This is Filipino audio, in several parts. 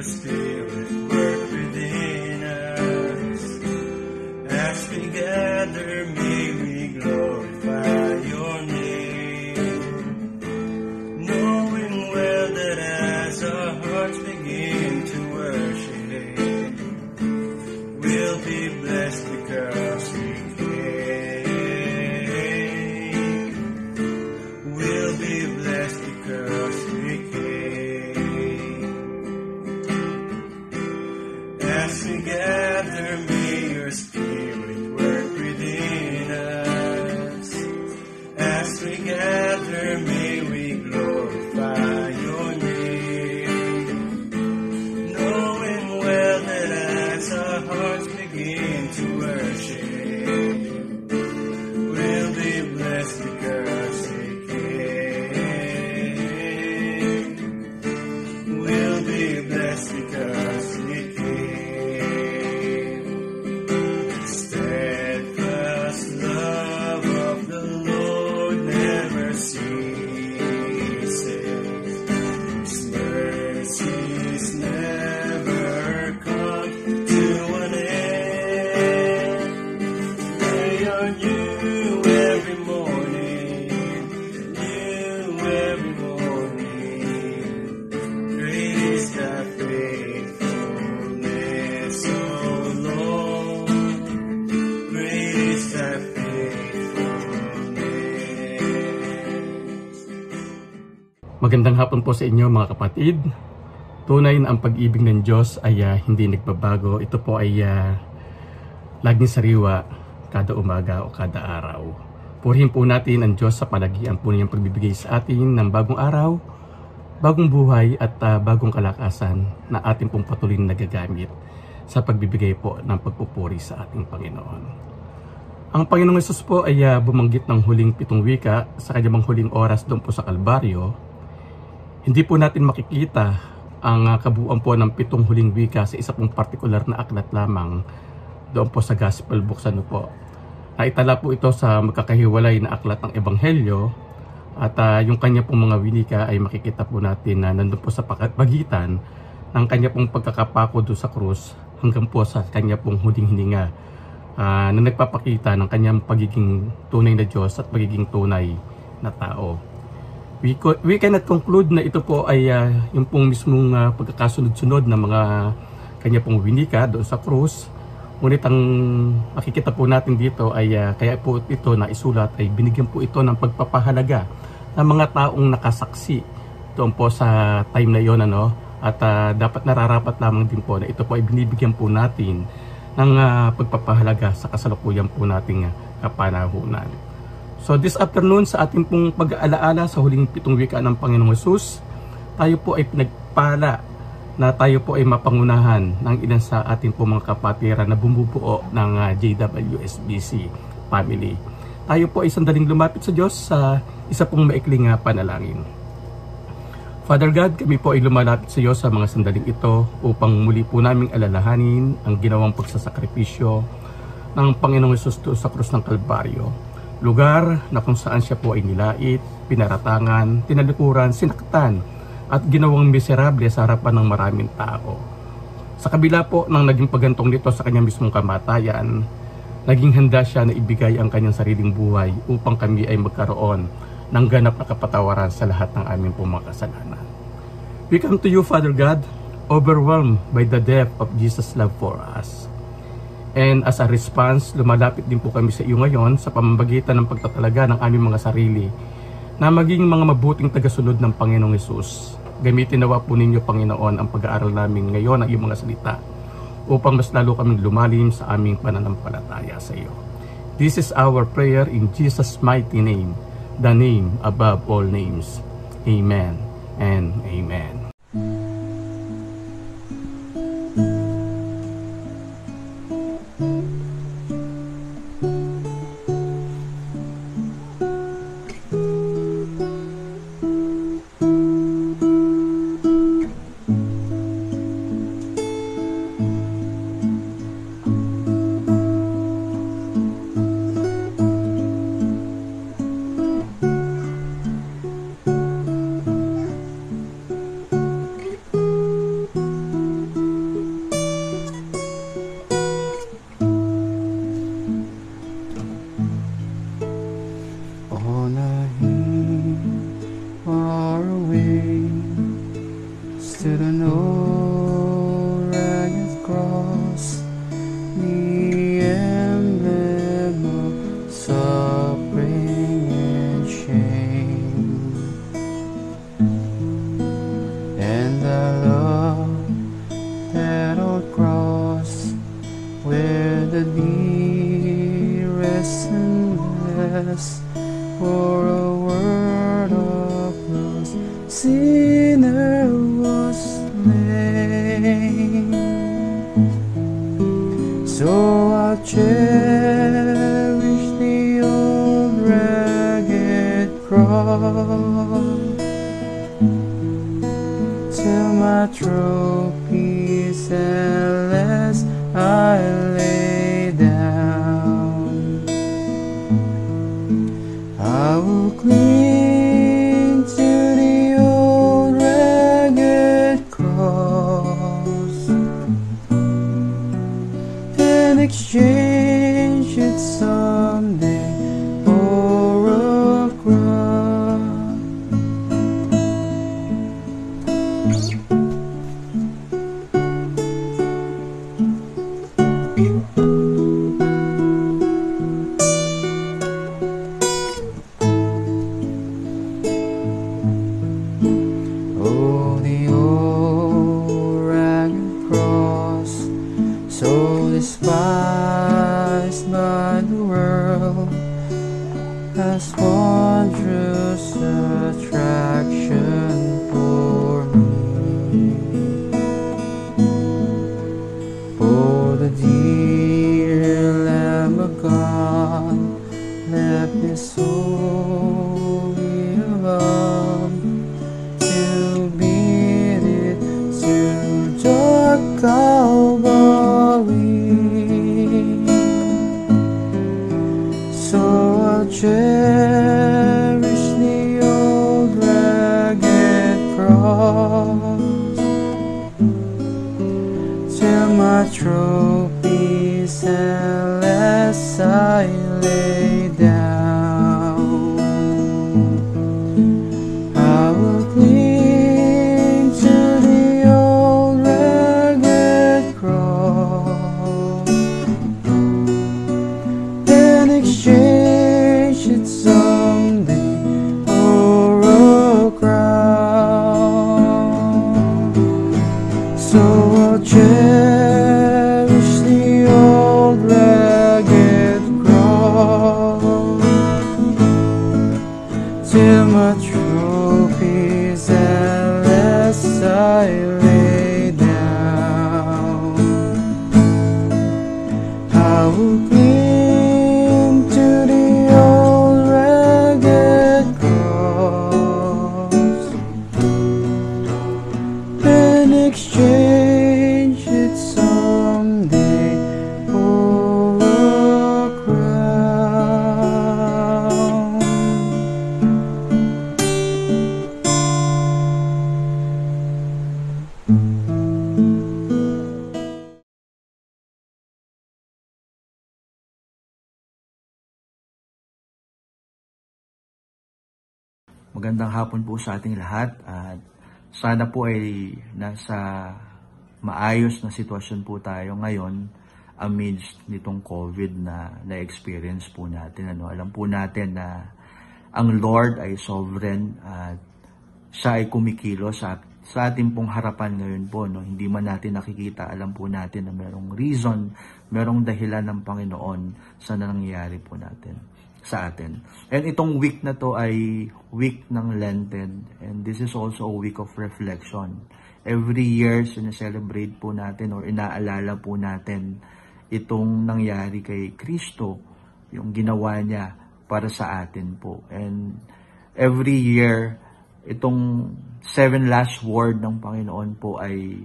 Spirit work within us. As we gather, may we glorify your name, knowing well that as our hearts begin to worship, we'll be blessed because we came. We'll be blessed because we came. As we gather, may your Spirit work within us. As we gather, may we glorify your name, knowing well that as our hearts begin to worship, we'll be blessed because we came. We'll be blessed because we came. Steadfast love of the Lord never ceases. His mercies never come to an end. They are new every morning, new every morning. Great is thy faithfulness, O Lord. Great is thy faithfulness. Magandang hapon po sa inyo mga kapatid. Tunay na ang pag-ibig ng Diyos ay hindi nagbabago. Ito po ay laging sariwa kada umaga o kada araw. Purihin po natin ang Diyos sa palagian po niyang pagbibigay sa atin ng bagong araw, bagong buhay at bagong kalakasan na ating pong patuloy na nagagamit sa pagbibigay po ng pagpupuri sa ating Panginoon. Ang Panginoong Hesus po ay bumanggit ng huling 7 wika sa kanyang huling oras doon po sa Kalbaryo. Hindi po natin makikita ang kabuuan po ng 7 huling wika sa isa pong partikular na aklat lamang doon po sa Gospel books po. Naitala po ito sa magkakahiwalay na aklat ng Ebanghelyo at yung kanya pong mga winika ay makikita po natin na nandun po sa pagitan ng kanya pong pagkakapako doon sa krus hanggang po sa kanya pong huling hininga na nagpapakita ng kanyang pagiging tunay na Diyos at pagiging tunay na tao. We cannot conclude na ito po ay yung pong mismong pagkakasunod-sunod na mga kanya pong winika doon sa krus. Ngunit ang makikita po natin dito ay kaya po ito na isulat ay binigyan po ito ng pagpapahalaga ng mga taong nakasaksi doon po sa time na yon at dapat nararapat lamang din po na ito po ay binibigyan po natin ng pagpapahalaga sa kasalukuyan po nating kapanahunan. So this afternoon sa ating pong pag-aalaala sa huling 7 wika ng Panginoong Hesus, tayo po ay pinagpala na tayo po ay mapangunahan ng ilan sa ating po mga kapatiran na bumubuo ng JWSBC family. Tayo po ay sandaling lumapit sa Diyos sa isa pong maikling panalangin. Father God, kami po ay lumalapit sa iyo sa mga sandaling ito upang muli po naming alalahanin ang ginawang pagsasakripisyo ng Panginoong Hesus sa krus ng Kalbaryo. Lugar na kung saan siya po ay nilait, pinaratangan, tinalikuran, sinaktan, at ginawang miserable sa harapan ng maraming tao. Sa kabila po ng naging pagantong nito sa kanyang mismong kamatayan, naging handa siya na ibigay ang kanyang sariling buhay upang kami ay magkaroon ng ganap na kapatawaran sa lahat ng aming pong mga kasalanan. We come to you, Father God, overwhelmed by the depth of Jesus' love for us. And as a response, lumalapit din po kami sa iyo ngayon sa pamamagitan ng pagtatalaga ng aming mga sarili na maging mga mabuting tagasunod ng Panginoong Hesus. Gamitin nawa po ninyo, Panginoon, ang pag-aaral namin ngayon ng iyong mga salita upang mas lalo kaming lumalim sa aming pananampalataya sa iyo. This is our prayer in Jesus' mighty name, the name above all names. Amen and amen. far away stood an old ragged cross, the emblem of suffering and shame. And I love that old cross where the dearest and blessed for a word of loss sinner was slain. So I'll cherish the old ragged cross till my trophies at last I lay down. I will cling to the old ragged cross and exchange it someday for a cross. Oh, the old ragged cross, so despised by the world, has wondrous attraction for me. For the dear Lamb of God left his holy love to beat it to dark Calvary. So I'll cherish the old ragged cross till my trophies at last I lay down. I will cling to the old ragged cross and exchange it someday for a crown. So I'll cherish the old ragged cross till my trophies at last I lay down. I will cling to the old ragged cross and exchange it someday for a crown. Magandang hapon po sa ating lahat at sana po ay nasa maayos na sitwasyon po tayo ngayon amidst nitong COVID na na-experience po natin. Alam po natin na ang Lord ay sovereign at siya ay kumikilos sa ating pong harapan ngayon po. Hindi man natin nakikita, alam po natin na merong reason, merong dahilan ng Panginoon sa nangyayari po natin sa atin. And itong week na to ay week ng Lenten, and this is also a week of reflection. Every year, sineselebrate po natin or inaalala po natin itong nangyari kay Kristo, yung ginawa niya para sa atin po. And every year, itong 7 last word ng Panginoon po ay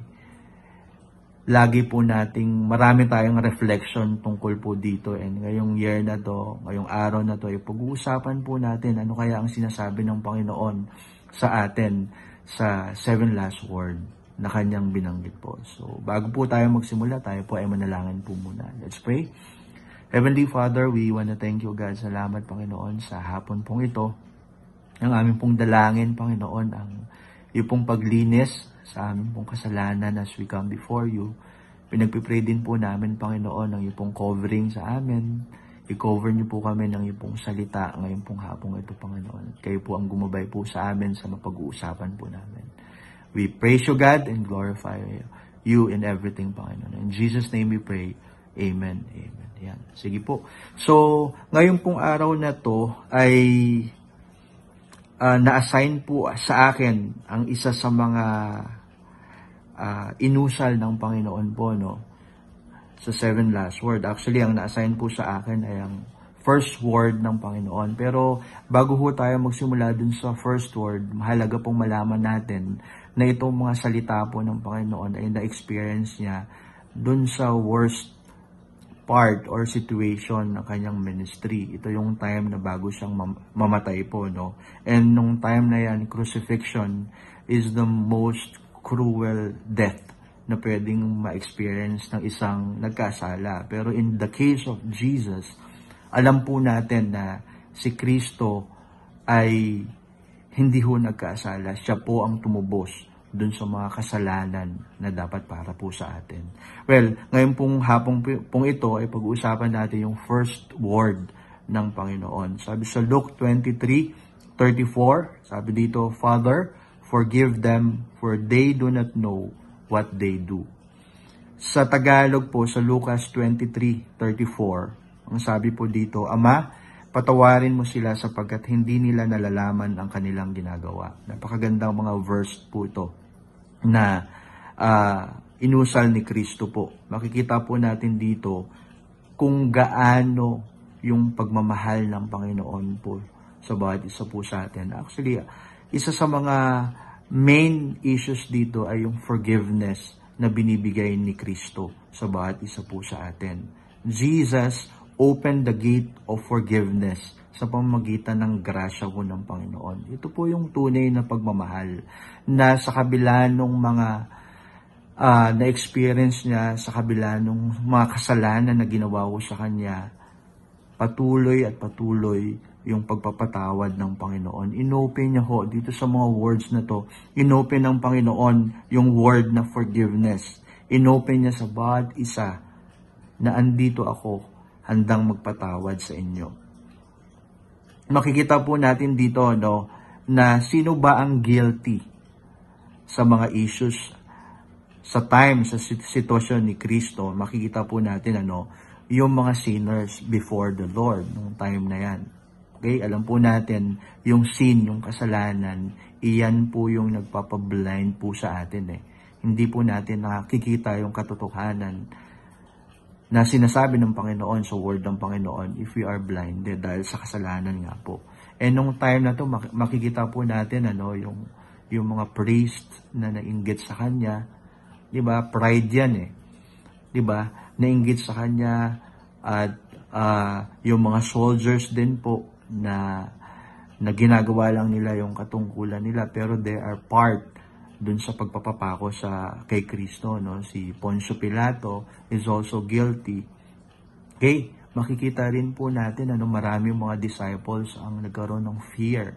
lagi po nating marami tayong reflection tungkol po dito. And ngayong year na to, ngayong araw na to, ay pag-uusapan po natin ano kaya ang sinasabi ng Panginoon sa atin sa 7 last word na kanyang binanggit po. So, bago po tayo magsimula, tayo po ay manalangin po muna. Let's pray. Heavenly Father, we want to thank you, God. Salamat, Panginoon, sa hapon pong ito. Ang aming pong dalangin, Panginoon, ang iyong pong paglinis sa aming pong kasalanan as we come before you. Pinagpipray din po namin, Panginoon, ang iyong pong covering sa amin. I-cover niyo po kami ng iyong pong salita ngayon pong hapong ito, Panginoon. Kayo po ang gumabay po sa amin sa mapag-uusapan po namin. We praise you, God, and glorify you in everything, Panginoon. In Jesus' name we pray. Amen. Amen. Yan. Sige po. So, ngayon pong araw na to ay na-assign po sa akin ang isa sa mga inusal ng Panginoon po, no? Sa 7 last word. Actually, ang na-assign po sa akin ay ang first word ng Panginoon. Pero bago po tayo magsimula dun sa first word, mahalaga pong malaman natin na itong mga salita po ng Panginoon ay na-experience niya dun sa worst part or situation ng kanyang ministry. Ito yung time na bago siyang mamatay po, no? And nung time na yan, crucifixion is the most cruel death na pwedeng ma-experience ng isang nagkasala. Pero in the case of Jesus, alam po natin na si Kristo ay hindi ho nagkasala. Siya po ang tumubos dun sa mga kasalanan na dapat para po sa atin. Well, ngayon pong hapong pong ito ay pag-uusapan natin yung first word ng Panginoon. Sabi sa Luke 23:34, sabi dito, Father, forgive them for they do not know what they do. Sa Tagalog po, sa Lucas 23:34, ang sabi po dito, Ama, patawarin mo sila sapagkat hindi nila nalalaman ang kanilang ginagawa. Napakagandang mga verse po ito na inusal ni Kristo po. Makikita po natin dito kung gaano yung pagmamahal ng Panginoon po sa bawat isa po sa atin. Actually, isa sa mga main issues dito ay yung forgiveness na binibigay ni Kristo sa bawat isa po sa atin. Jesus opened the gate of forgiveness sa pamamagitan ng grasya po ng Panginoon. Ito po yung tunay na pagmamahal na sa kabila ng mga na-experience niya, sa kabila ng mga kasalanan na ginawa ko sa Kanya, patuloy at patuloy yung pagpapatawad ng Panginoon. Inopen niya ho, dito sa mga words na to, inopen ng Panginoon yung word na forgiveness. Inopen niya sa bawat isa na andito ako, handang magpatawad sa inyo. Makikita po natin dito, no, na sino ba ang guilty sa mga issues sa time, sa sitwasyon ni Kristo. Makikita po natin, yung mga sinners before the Lord, nung time na yan. Okay, alam po natin, yung sin, yung kasalanan, iyan po yung nagpapablind po sa atin Hindi po natin nakikita yung katotohanan na sinasabi ng Panginoon sa word ng Panginoon if we are blinded dahil sa kasalanan nga po. And nung time na to, makikita po natin yung mga priest na nainggit sa Kanya, 'di ba? Pride yan 'di ba? Nainggit sa Kanya at yung mga soldiers din po na ginagawa lang nila yung katungkulan nila, pero they are part dun sa pagpapapako kay Kristo, no? Si Poncio Pilato is also guilty. Okay, makikita rin po natin maraming mga disciples ang nagkaroon ng fear.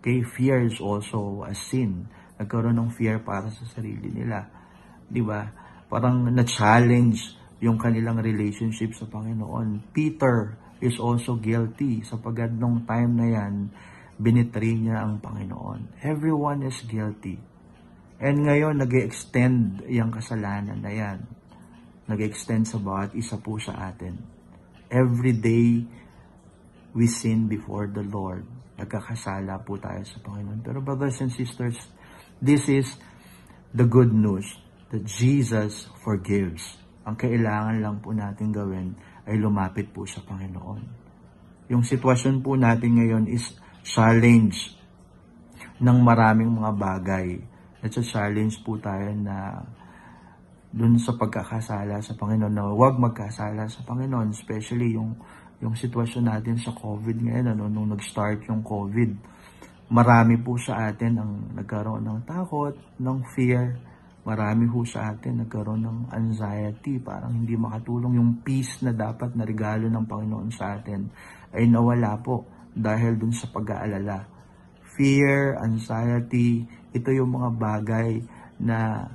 Okay, fear is also a sin. Nagkaroon ng fear para sa sarili nila. 'Di ba? Parang na-challenge yung kanilang relationship sa Panginoon. Peter is also guilty sapagkat nung time na yan, binitray niya ang Panginoon. Everyone is guilty. And ngayon, nag-extend yung kasalanan na yan. Nag-extend sa bawat isa po sa atin. Every day, we sin before the Lord. Nagkakasala po tayo sa Panginoon. Pero brothers and sisters, this is the good news that Jesus forgives. Ang kailangan lang po natin gawin ay lumapit po sa Panginoon. Yung sitwasyon po natin ngayon is challenge ng maraming mga bagay. At challenge po tayo na dun sa pagkakasala sa Panginoon, na huwag magkasala sa Panginoon, especially yung sitwasyon natin sa COVID ngayon, nung nag-start yung COVID. Marami po sa atin ang nagkaroon ng takot, ng fear. Marami po sa atin nagkaroon ng anxiety, parang hindi makatulong. Yung peace na dapat na regalo ng Panginoon sa atin ay nawala po dahil dun sa pag-aalala fear, anxiety, ito yung mga bagay na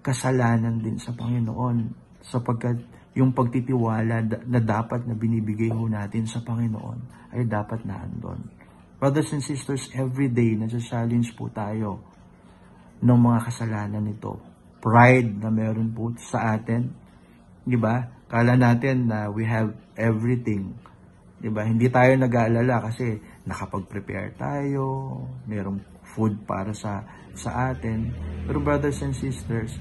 kasalanan din sa Panginoon, sapagkat yung pagtitiwala na dapat na binibigay ho natin sa Panginoon ay dapat na andon. Brothers and sisters, every day nasa-challenge po tayo ng mga kasalanan nito. Pride na meron po sa atin, di ba? Kala natin na we have everything. Di ba? Hindi tayo nag-aalala kasi nakapag-prepare tayo, merong food para sa atin. Pero brothers and sisters,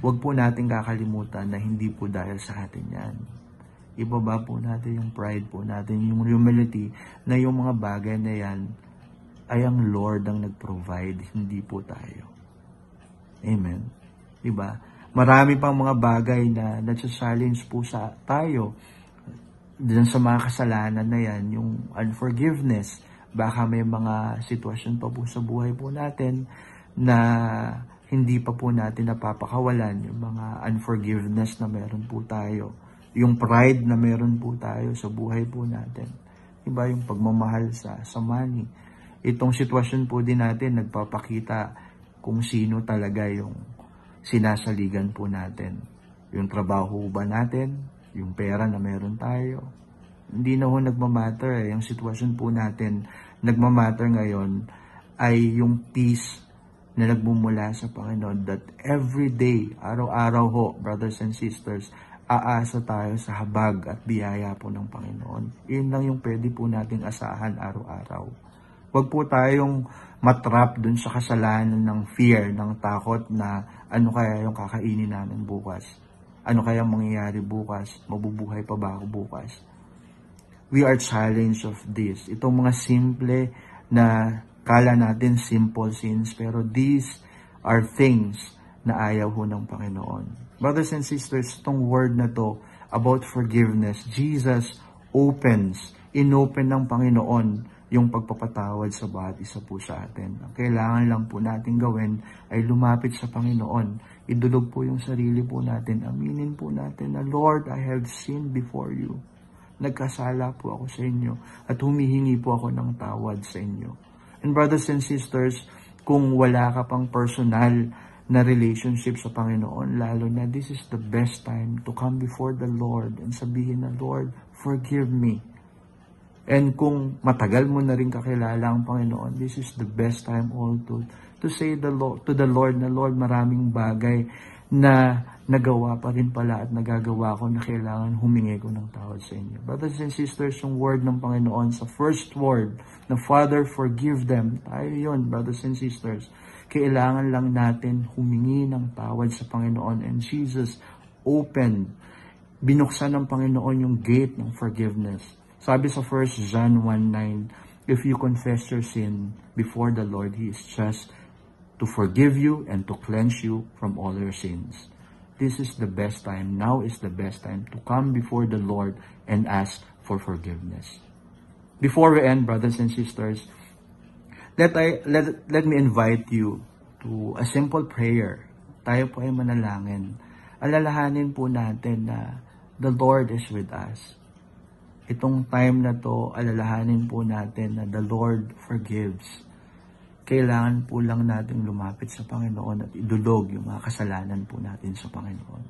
huwag po natin kakalimutan na hindi po dahil sa atin yan. Ibaba po natin yung pride po natin, yung humility, na yung mga bagay na yan ay ang Lord ang nag-provide, hindi po tayo. Amen. Diba? Marami pang mga bagay na nasa-challenge po sa tayo dyan sa mga kasalanan na yan, yung unforgiveness. Baka may mga sitwasyon pa po sa buhay po natin na hindi pa po natin napapakawalan, yung mga unforgiveness na meron po tayo, yung pride na meron po tayo sa buhay po natin. Diba? Yung pagmamahal sa money. Itong sitwasyon po din natin nagpapakita kung sino talaga yung sinasaligan po natin. Yung trabaho ba natin, yung pera na meron tayo. Hindi na ho nagmamatter Yung sitwasyon po natin, nagmamatter ngayon ay yung peace na nagmumula sa Panginoon, that every day, araw-araw ho, brothers and sisters, aasa tayo sa habag at biyaya po ng Panginoon. Yun lang yung pwede po nating asahan araw-araw. Huwag po tayong matrap dun sa kasalanan ng fear, ng takot na ano kaya yung kakainin namin bukas? Ano kaya mangyayari bukas? Mabubuhay pa ba ako bukas? We are challenged of this. Itong mga simple na kala natin simple sins, pero these are things na ayaw ho ng Panginoon. Brothers and sisters, itong word na to about forgiveness, Jesus inopen ng Panginoon yung pagpapatawad sa bawat isa po sa atin. Ang kailangan lang po natin gawin ay lumapit sa Panginoon. Idulog po yung sarili po natin. Aminin po natin na, Lord, I have sinned before you. Nagkasala po ako sa inyo at humihingi po ako ng tawad sa inyo. And brothers and sisters, kung wala ka pang personal na relationship sa Panginoon, lalo na this is the best time to come before the Lord and sabihin na, Lord, forgive me. And kung matagal mo na rin kakilala ang Panginoon, this is the best time also to say to the Lord na, Lord, maraming bagay na nagawa pa rin pala at nagagawa ko na kailangan humingi ko ng tawad sa inyo. Brothers and sisters, yung word ng Panginoon sa first word na, Father, forgive them. Tayo yun, brothers and sisters. Kailangan lang natin humingi ng tawad sa Panginoon, and Jesus binuksan ng Panginoon yung gate ng forgiveness. Sabi sa 1 John 1:9, if you confess your sin before the Lord, He is just to forgive you and to cleanse you from all your sins. This is the best time. Now is the best time to come before the Lord and ask for forgiveness. Before we end, brothers and sisters, let me invite you to a simple prayer. Tayo po ay manalangin. Alalahanin po natin na the Lord is with us. Itong time na to, alalahanin po natin na the Lord forgives. Kailangan po lang natin lumapit sa Panginoon at idulog yung mga kasalanan po natin sa Panginoon.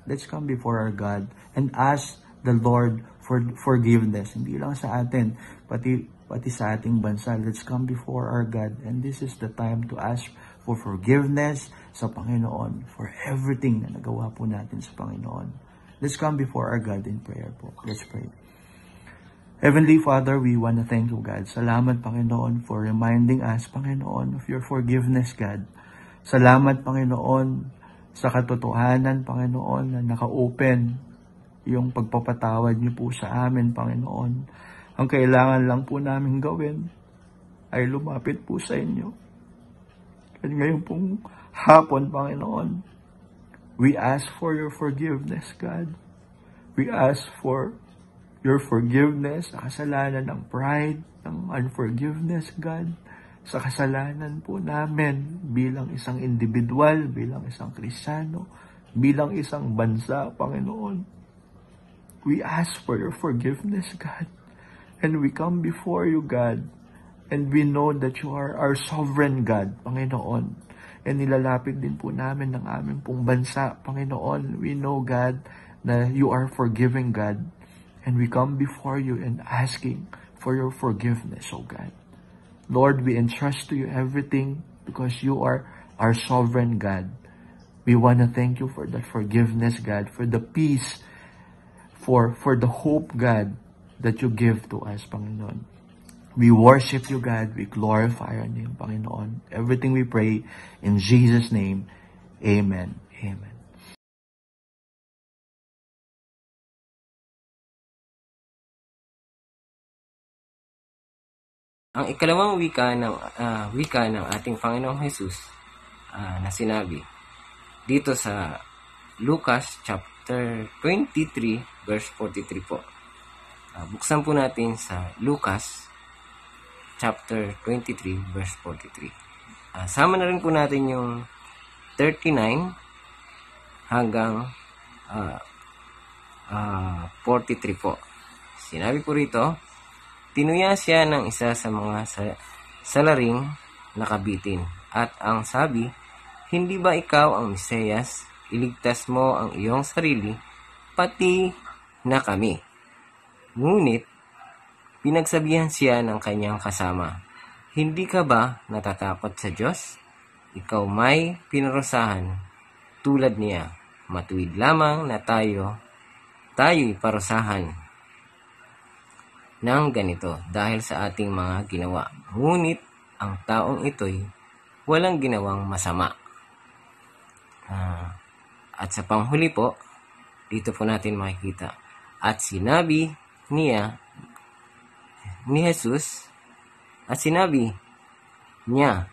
Let's come before our God and ask the Lord for forgiveness. Hindi lang sa atin, pati sa ating bansa. Let's come before our God, and this is the time to ask for forgiveness sa Panginoon for everything na nagawa po natin sa Panginoon. Let's come before our God in prayer po. Let's pray. Heavenly Father, we want to thank you, God. Salamat, Panginoon, for reminding us, Panginoon, of your forgiveness, God. Salamat, Panginoon, sa katotohanan, Panginoon, na naka-open yung pagpapatawad niyo po sa amin, Panginoon. Ang kailangan lang po namin gawin ay lumapit po sa inyo. At ngayon pong hapon, Panginoon, we ask for your forgiveness, God. We ask for your forgiveness sa kasalanan ng pride, ng unforgiveness, God. Sa kasalanan po namin bilang isang individual, bilang isang Kristiyano, bilang isang bansa, Panginoon. We ask for your forgiveness, God. And we come before you, God, And we know that you are our sovereign God, Panginoon. And nilalapit din po namin ng aming pong bansa, Panginoon. We know, God, na you are forgiving God. And we come before you and asking for your forgiveness, oh God. Lord, we entrust to you everything because you are our sovereign God. We want to thank you for that forgiveness, God, for the peace, for the hope, God, that you give to us, Panginoon. We worship you, God. We glorify your name, Panginoon. Everything we pray in Jesus' name. Amen. Amen. Ang ikalawang wika ng ating Panginoong Hesus na sinabi dito sa Lucas chapter 23 verse 43 po. Buksan po natin sa Lucas chapter 23 verse 43. Sama na rin po natin yung 39 hanggang 43 po. Sinabi po rito, tinuya siya ng isa sa mga salaring nakabitin at ang sabi, hindi ba ikaw ang Mesiyas? Iligtas mo ang iyong sarili, pati na kami. Ngunit, pinagsabihan siya ng kanyang kasama, hindi ka ba natatakot sa Diyos? Ikaw may pinarusahan tulad niya. Matuwid lamang na tayo'y parusahan ng ganito dahil sa ating mga ginawa. Ngunit ang taong ito'y walang ginawang masama. At sa panghuli po, dito po natin makikita. At sinabi niya ni Jesus, at sinabi niya,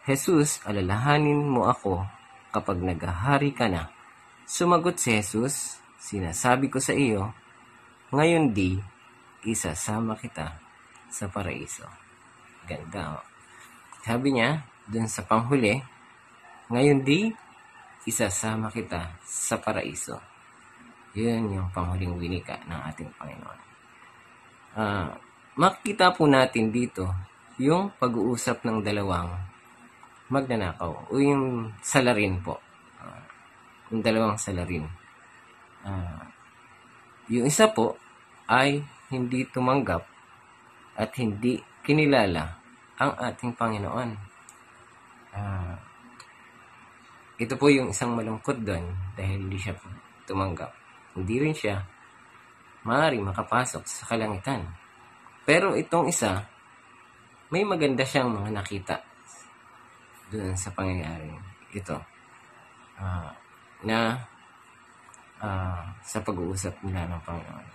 Jesus, alalahanin mo ako kapag naghahari ka na. Sumagot si Jesus, sinasabi ko sa iyo, ngayon di, isasama kita sa paraiso. Ganda, oh. Sabi niya, dun sa panghuli, ngayon di, isasama kita sa paraiso. Yun yung panghuling winika ng ating Panginoon. Makikita po natin dito yung pag-uusap ng dalawang magnanakaw o yung salarin po. Yung dalawang salarin. Yung isa po ay hindi tumanggap at hindi kinilala ang ating Panginoon. Ito po yung isang malungkot doon dahil hindi siya tumanggap. Hindi rin siya maaaring makapasok sa kalangitan. Pero itong isa, may maganda siyang mga nakita doon sa pangyayari ito. Sa pag-uusap nila ng Panginoon.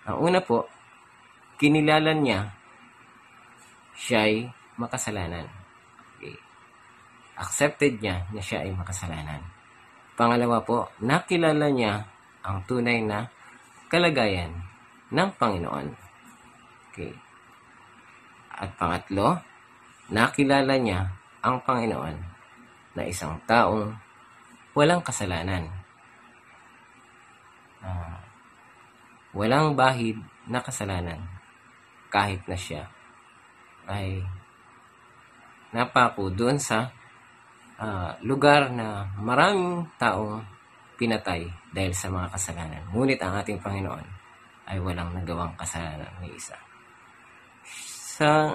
Ang una po, kinilala niya siya'y makasalanan. Okay. Accepted niya na siya ay makasalanan. Pangalawa po, nakilala niya ang tunay na kalagayan ng Panginoon. Okay. At pangatlo, nakilala niya ang Panginoon na isang taong walang kasalanan. Walang bahid na kasalanan kahit na siya ay napako doon sa lugar na maraming taong pinatay dahil sa mga kasalanan. Ngunit ang ating Panginoon ay walang nagawang kasalanan ni isa. Sa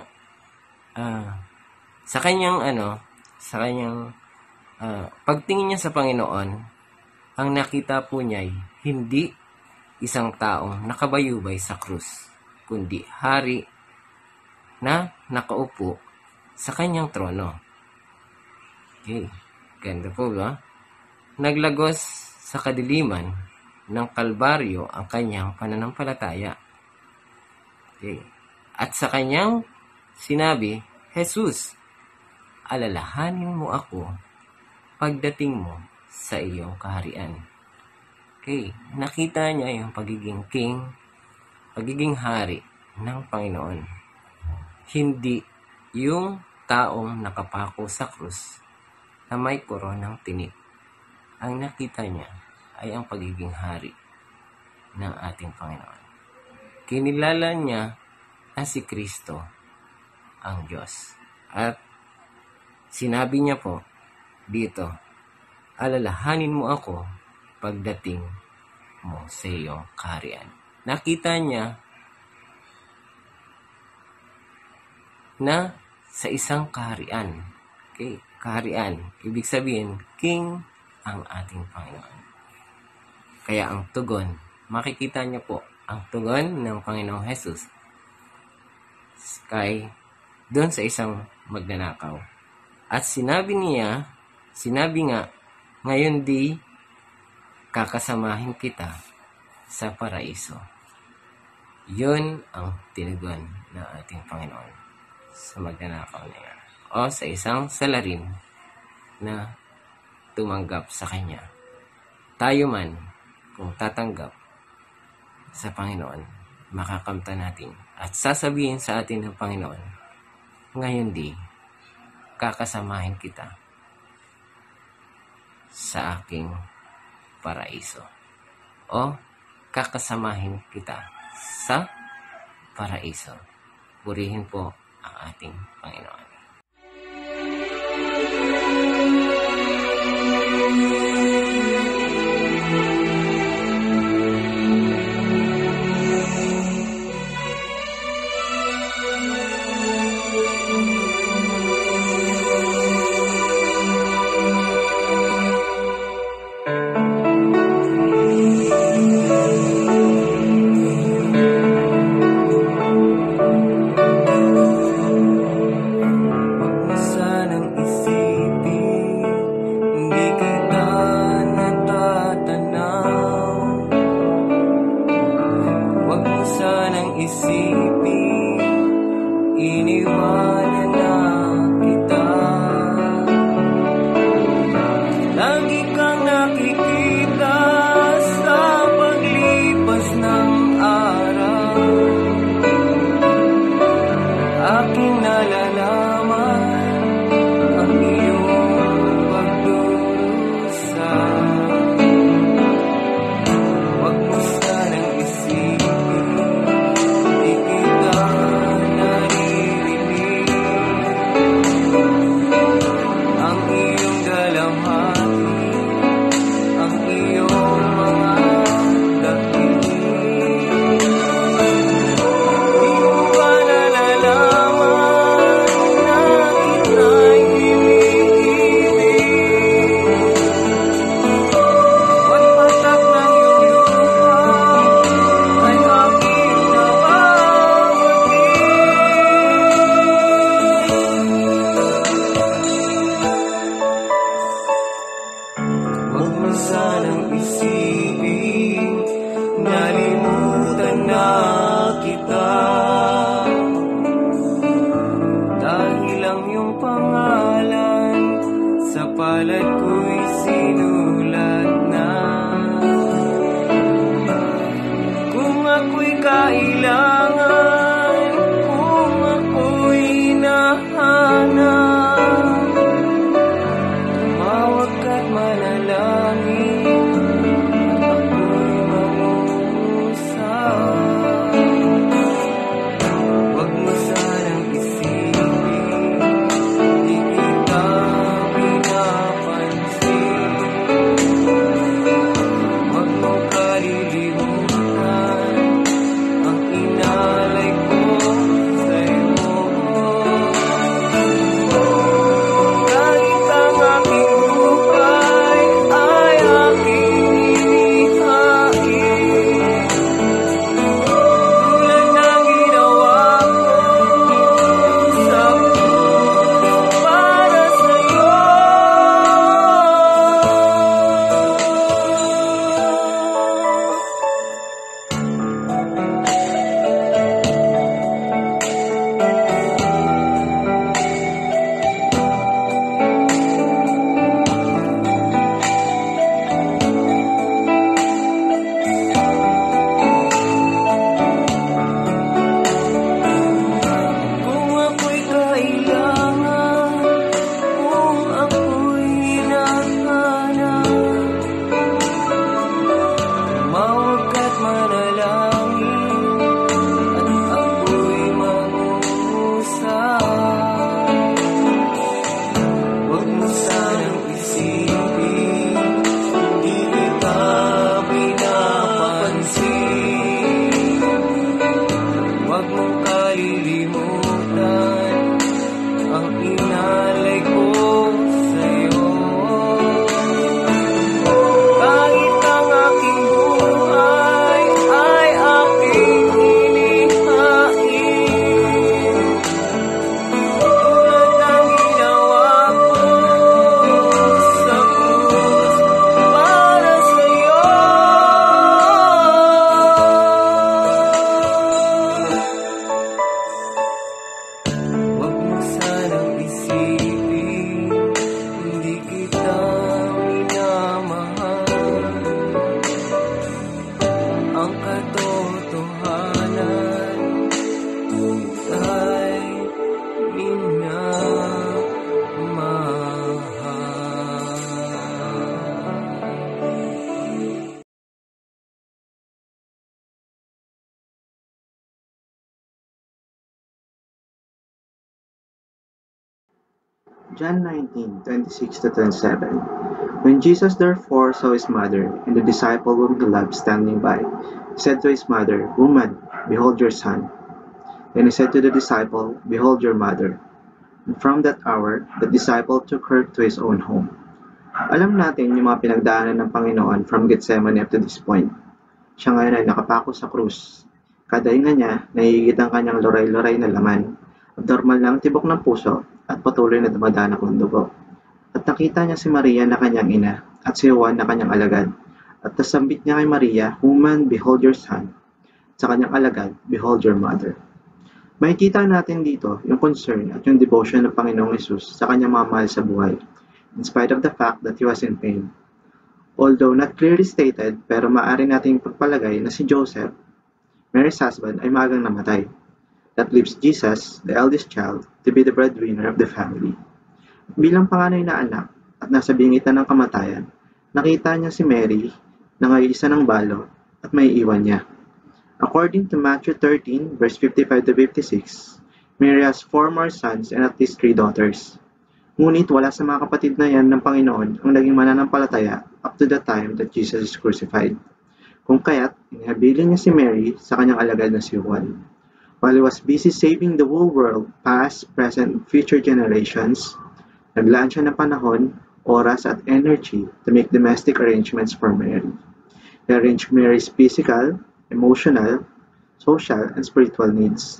kanyang pagtingin niya sa Panginoon, ang nakita po niya ay hindi isang taong nakabayubay sa krus, kundi hari na nakaupo sa kanyang trono. Okay, ganda po ba? Naglagos sa kadiliman ng Kalbaryo ang kanyang pananampalataya. Okay. At sa kanyang sinabi, Jesus, alalahanin mo ako pagdating mo sa iyong kaharian. Okay, nakita niya yung pagiging king, pagiging hari ng Panginoon. Hindi yung taong nakapako sa krus na may koronang tinik. Ang nakita niya ay ang pagiging hari ng ating Panginoon. Kinilala niya na si Kristo ang Diyos. At sinabi niya po dito, alalahanin mo ako pagdating mo sa iyong kaharian. Nakita niya na sa isang kaharian. Okay? Kaharian. Ibig sabihin, King ang ating Panginoon. Kaya ang tugon, makikita niyo po, ang tugon ng Panginoong Jesus kay doon sa isang magnanakaw. At sinabi nga, ngayon di kakasamahin kita sa paraiso. Yun ang tinugon ng ating Panginoon sa magnanakaw na yan. O sa isang salarin na tumanggap sa Kanya. Tayo man, kung tatanggap sa Panginoon, makakamta natin at sasabihin sa atin ng Panginoon, ngayon di, kakasamahin kita sa aking paraiso. O kakasamahin kita sa paraiso. Purihin po ang ating Panginoon. inalay ko sa'yo. Kahit ang aking buhay ay aking inihain, tulad ng ginawa ko sa krus para sa'yo. Huwag mo sanang isipin hindi kita minamahal. Ang katotohanan ay minamahal. John 19:26-27. When Jesus therefore saw his mother and the disciple whom he loved standing by, he said to his mother, Woman, behold your son. Then he said to the disciple, Behold your mother. And from that hour, the disciple took her to his own home. Alam natin yung mga pinagdaanan ng Panginoon from Gethsemane up to this point. Siya ngayon ay nakapako sa krus. Kada hinga niya, nahihigit ang kanyang loray-loray na laman. Abnormal na ang tibok ng puso at patuloy na dumadanak ng dugo. At nakita niya si Maria na kanyang ina at si Juan na kanyang alagad. At nasambit niya kay Maria, Woman, behold your son. At sa kanyang alagad, behold your mother. Makikita natin dito yung concern at yung devotion ng Panginoong Hesus sa kanyang mga mahal sa buhay, in spite of the fact that he was in pain. Although not clearly stated, pero maaari nating pagpalagay na si Joseph, Mary's husband, ay maagang namatay. That leaves Jesus, the eldest child, to be the breadwinner of the family. Bilang panganay na anak at nasa bingitan ng kamatayan, nakita niya si Mary na ngayon isa ng balo at may iwan niya. According to Matthew 13, verse 55-56, Mary has 4 more sons and at least 3 daughters. Ngunit wala sa mga kapatid na yan ng Panginoon ang naging mananampalataya up to the time that Jesus is crucified. Kung kaya't, inihabilin niya si Mary sa kanyang alagad na si Juan. While he was busy saving the whole world, past, present, and future generations, naglaan siya ng panahon, oras at energy to make domestic arrangements for Mary. He arranged Mary's physical, emotional, social, and spiritual needs.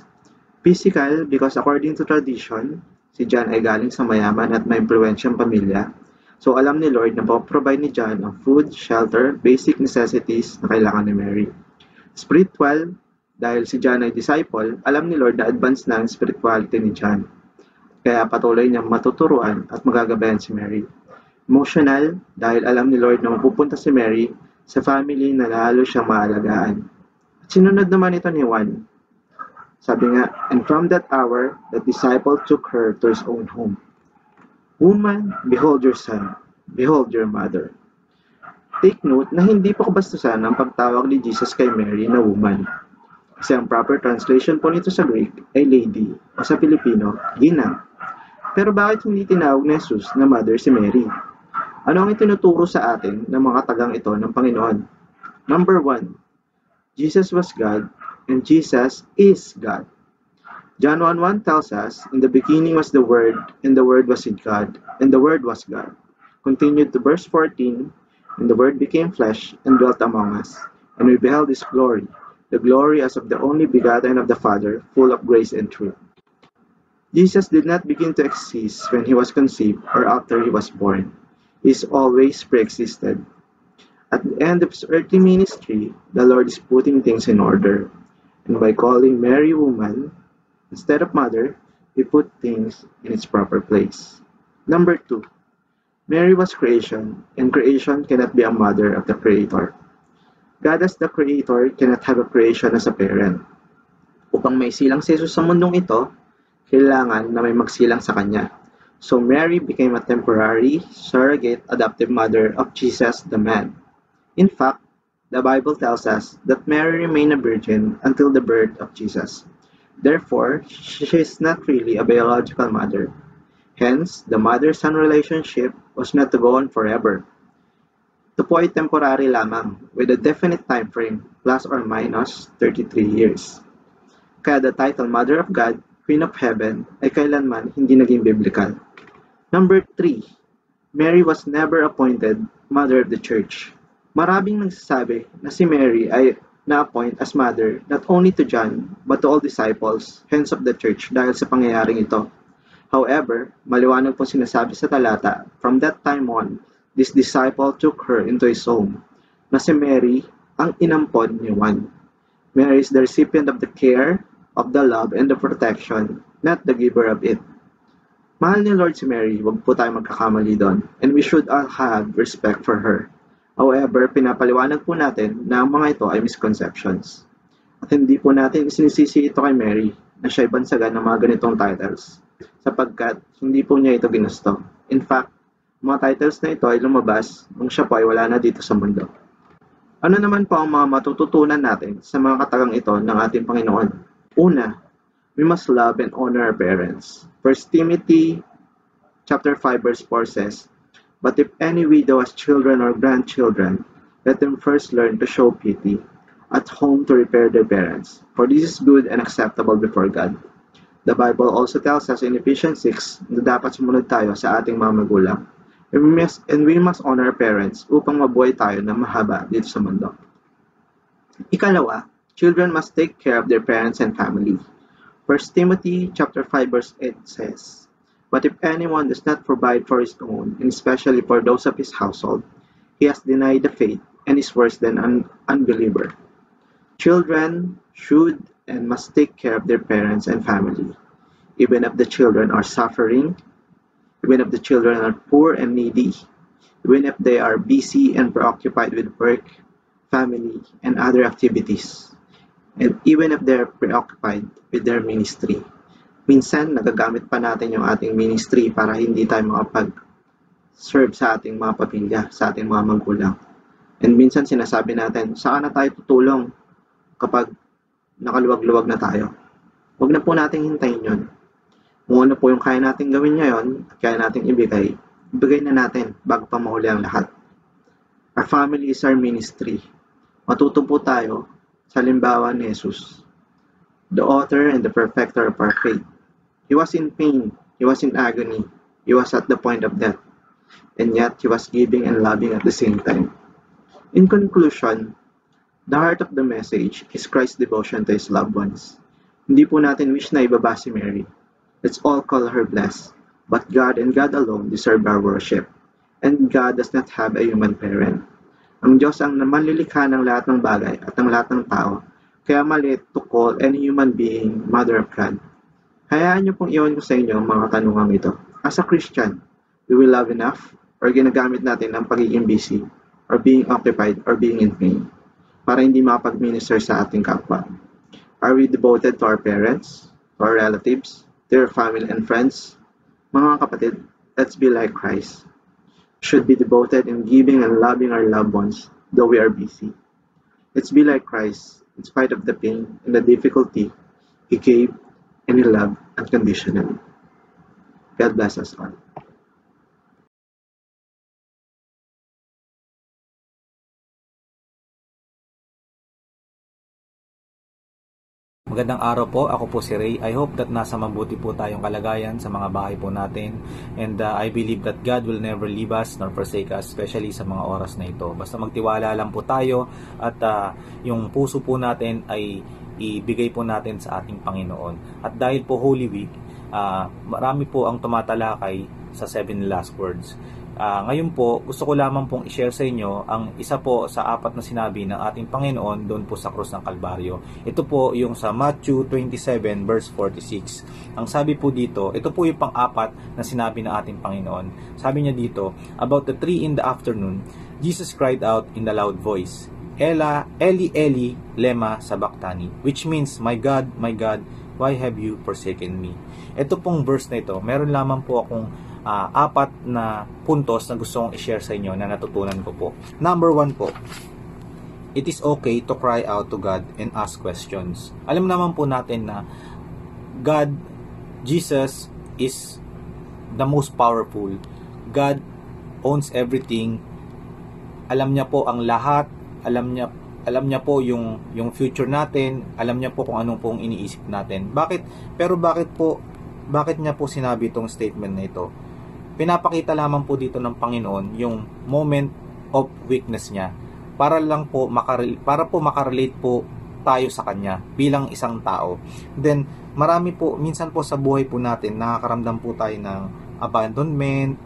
Physical because according to tradition, si John ay galing sa mayaman at may impluwensyang pamilya. So alam ni Lord na provide ni John ang food, shelter, basic necessities na kailangan ni Mary. Spiritual, dahil si John ay disciple, alam ni Lord na advanced na ang spirituality ni John. Kaya patuloy niyang matuturuan at magagabayan si Mary. Emotional, dahil alam ni Lord na mapupunta si Mary sa family na lalo siyang maalagaan. At sinunod naman ito ni Juan. Sabi nga, and from that hour, the disciple took her to his own home. Woman, behold your son. Behold your mother. Take note na hindi po kabastusan ang pagtawag ni Jesus kay Mary na woman. Kasi ang proper translation po nito sa Greek ay lady o sa Filipino, ginang. Pero bakit hindi tinawag ni Jesus na mother si Mary? Ano ang itinuturo sa atin ng mga tagang ito ng Panginoon? Number 1, Jesus was God and Jesus is God. John 1:1 tells us, in the beginning was the Word, and the Word was with God, and the Word was God. Continued to verse 14, and the Word became flesh and dwelt among us, and we beheld His glory, the glory as of the only begotten of the Father, full of grace and truth. Jesus did not begin to exist when He was conceived or after He was born. He is always pre-existed. At the end of His earthly ministry, the Lord is putting things in order. And by calling Mary woman, instead of mother, He put things in its proper place. Number 2, Mary was creation, and creation cannot be a mother of the Creator. God as the Creator cannot have a creation as a parent. Upang may silang si Jesus sa mundong ito, kailangan na may magsilang sa Kanya. So Mary became a temporary, surrogate, adoptive mother of Jesus the man. In fact, the Bible tells us that Mary remained a virgin until the birth of Jesus. Therefore, she is not really a biological mother. Hence, the mother-son relationship was not to go on forever. Ito po ay temporary lamang with a definite time frame plus or minus 33 years. Kaya the title Mother of God Queen of Heaven, ay kailanman hindi naging biblical. Number 3, Mary was never appointed Mother of the Church. Maraming nagsasabi na si Mary ay na-appoint as mother not only to John but to all disciples, hence of the church, dahil sa pangyayaring ito. However, maliwanag po sinasabi sa talata, from that time on, this disciple took her into his home, na si Mary ang inampon ni Juan. Mary is the recipient of the care, of the love, and the protection, not the giver of it. Mahal ni Lord si Mary, huwag po tayo magkakamali doon, and we should all have respect for her. However, pinapaliwanag po natin na ang mga ito ay misconceptions. At hindi po natin sinisisi ito kay Mary na siya ay bansagan ng mga ganitong titles, sapagkat hindi po niya ito ginusto. In fact, mga titles na ito ay lumabas nung siya po ay wala na dito sa mundo. Ano naman po ang mga matututunan natin sa mga katagang ito ng ating Panginoon? Una, we must love and honor our parents. 1 Timothy chapter 5 verse 4 says, "But if any widow has children or grandchildren, let them first learn to show pity at home to repair their parents, for this is good and acceptable before God." The Bible also tells us in Ephesians 6 na dapat sumunod tayo sa ating mga magulang. And we must honor our parents upang mabuhay tayo na mahaba dito sa mundo. Ikalawa, children must take care of their parents and family. 1 Timothy chapter 5 verse 8 says, "But if anyone does not provide for his own, and especially for those of his household, he has denied the faith and is worse than an unbeliever." Children should and must take care of their parents and family, even if the children are suffering, even if the children are poor and needy, even if they are busy and preoccupied with work, family, and other activities, and even if they are preoccupied with their ministry. Minsan, nagagamit pa natin yung ating ministry para hindi tayo makapag-serve sa ating mga pamilya, sa ating mga magulang. And minsan sinasabi natin, saan na tayo tutulong kapag nakaluwag-luwag na tayo? Huwag na po nating hintayin yun. Kung ano po yung kaya natin gawin ngayon at kaya natin ibigay, ibigay na natin bago pa mahuli ang lahat. Our family is our ministry. Matuto po tayo sa halimbawa ni Jesus, the author and the perfecter of our faith. He was in pain, he was in agony, he was at the point of death, and yet he was giving and loving at the same time. In conclusion, the heart of the message is Christ's devotion to his loved ones. Hindi po natin wish na ibaba si Mary. Let's all call her blessed, but God and God alone deserve our worship, and God does not have a human parent. Ang Diyos ang manlilikha ng lahat ng bagay at ng lahat ng tao, kaya maliit to call any human being Mother of God. Hayaan niyo pong iwan ko sa inyo ang mga tanungang ito. As a Christian, do we love enough? Or ginagamit natin ang pagiging busy, or being occupied, or being in pain, para hindi makapag-minister sa ating kapwa? Are we devoted to our parents, to our relatives, to our family and friends? Mga kapatid, let's be like Christ. We should be devoted in giving and loving our loved ones, though we are busy. Let's be like Christ, in spite of the pain and the difficulty, He gave and He loved unconditionally. God bless us all. Magandang araw po, ako po si Ray. I hope that nasa mabuti po tayong kalagayan sa mga bahay po natin. And I believe that God will never leave us nor forsake us, especially sa mga oras na ito. Basta magtiwala lang po tayo at yung puso po natin ay ibigay po natin sa ating Panginoon. At dahil po Holy Week, marami po ang tumatalakay sa 7 last words. Ngayon po, gusto ko lamang pong i-share sa inyo ang isa po sa 4 na sinabi ng ating Panginoon doon po sa krus ng Kalbaryo. Ito po yung sa Matthew 27 verse 46. Ang sabi po dito, ito po yung pang-4 na sinabi ng ating Panginoon. Sabi niya dito, about the 3 in the afternoon, Jesus cried out in a loud voice, Eli, Eli, lema sabachthani, which means, my God, why have you forsaken me? Ito pong verse na ito, meron lamang po akong 4 na puntos na gusto kong i-share sa inyo na natutunan ko po. Number 1 po, it is okay to cry out to God and ask questions. Alam naman po natin na God, Jesus is the most powerful. God owns everything. Alam niya po ang lahat. Alam niya alam niya po yung future natin, alam niya po kung anong pong iniisip natin. Bakit niya po sinabi itong statement na ito? Pinapakita lamang po dito ng Panginoon yung moment of weakness niya para po makarelate po tayo sa kanya bilang isang tao. Then minsan po sa buhay po natin nakakaramdam po tayo ng abandonment,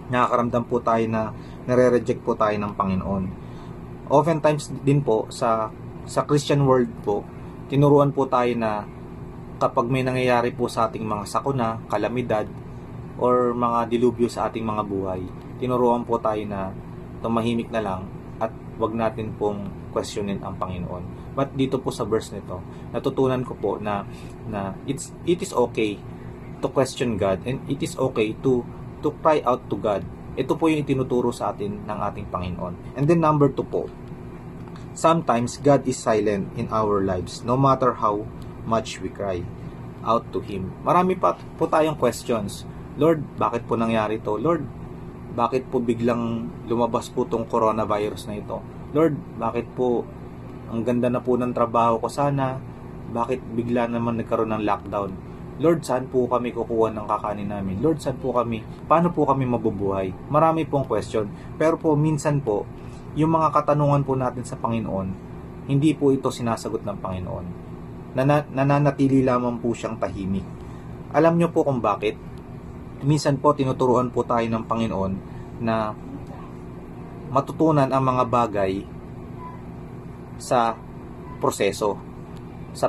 nakakaramdam po tayo na nare-reject po tayo ng Panginoon. Oftentimes din po sa Christian world po, tinuruan po tayo na kapag may nangyayari po sa ating mga sakuna, kalamidad, or mga dilubyo sa ating mga buhay, tinuruan po tayo na tumahimik na lang at wag natin pong questionin ang Panginoon. But dito po sa verse nito, natutunan ko po na it is okay to question God, and it is okay to cry out to God. Ito po yung itinuturo sa atin ng ating Panginoon. And then number 2 po, sometimes God is silent in our lives no matter how much we cry out to Him. Marami pa po tayong questions. Lord, bakit po nangyari to? Lord, bakit po biglang lumabas po tong coronavirus na ito? Lord, bakit po ang ganda na po ng trabaho ko sana? Bakit bigla naman nagkaroon ng lockdown? Lord, saan po kami kukuha ng kakanin namin? Lord, paano po kami mabubuhay? Marami pong question. Pero po, minsan po, yung mga katanungan po natin sa Panginoon, hindi po ito sinasagot ng Panginoon. Nananatili lamang po siyang tahimik. Alam niyo po kung bakit? Minsan po, tinuturuan po tayo ng Panginoon na matutunan ang mga bagay sa proseso. Sa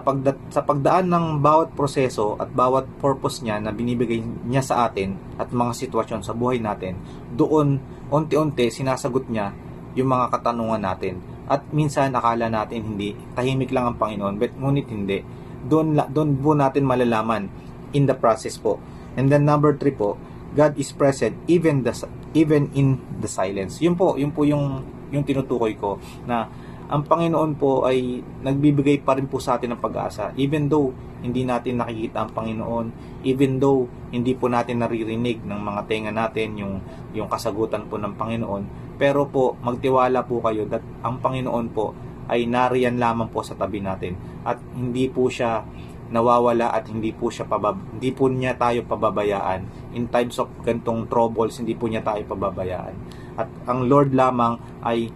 pagdaan ng bawat proseso at bawat purpose niya na binibigay niya sa atin at mga sitwasyon sa buhay natin, doon unti-unti sinasagot niya yung mga katanungan natin. At minsan akala natin hindi, tahimik lang ang Panginoon, but ngunit hindi. Doon po natin malalaman in the process po. And then number 3 po, God is present even in the silence. Yun po yung tinutukoy ko na ang Panginoon po ay nagbibigay pa rin po sa atin ng pag-asa. Even though hindi natin nakikita ang Panginoon, even though hindi po natin naririnig ng mga tenga natin yung kasagutan po ng Panginoon, pero po magtiwala po kayo that ang Panginoon po ay nariyan lamang po sa tabi natin at hindi po siya nawawala at hindi po niya tayo pababayaan. In times of gantong troubles, hindi po niya tayo pababayaan. At ang Lord lamang ay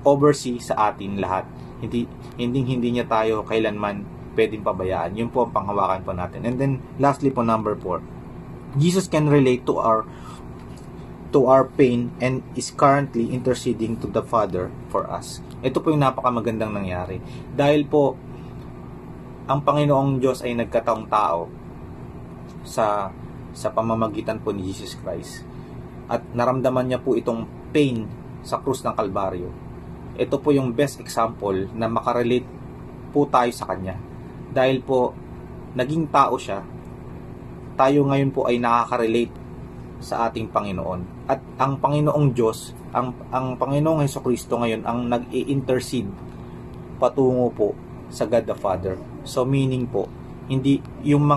oversee sa atin lahat. Hindi niya tayo kailanman pwedeng pabayaan. Yun po ang panghawakan po natin. And then lastly po, number 4, Jesus can relate to our pain and is currently interceding to the Father for us. Ito po yung napakamagandang nangyari. Dahil po ang Panginoong Diyos ay nagkataong tao sa pamamagitan po ni Jesus Christ. At naramdaman niya po itong pain sa krus ng Kalbaryo. Ito po yung best example na makarelate po tayo sa Kanya. Dahil po, naging tao siya, tayo ngayon po ay nakaka-relate sa ating Panginoon. At ang Panginoong Diyos, ang Panginoong Hesukristo ngayon, ang nag-i-intercede patungo po sa God the Father. So meaning po, hindi yung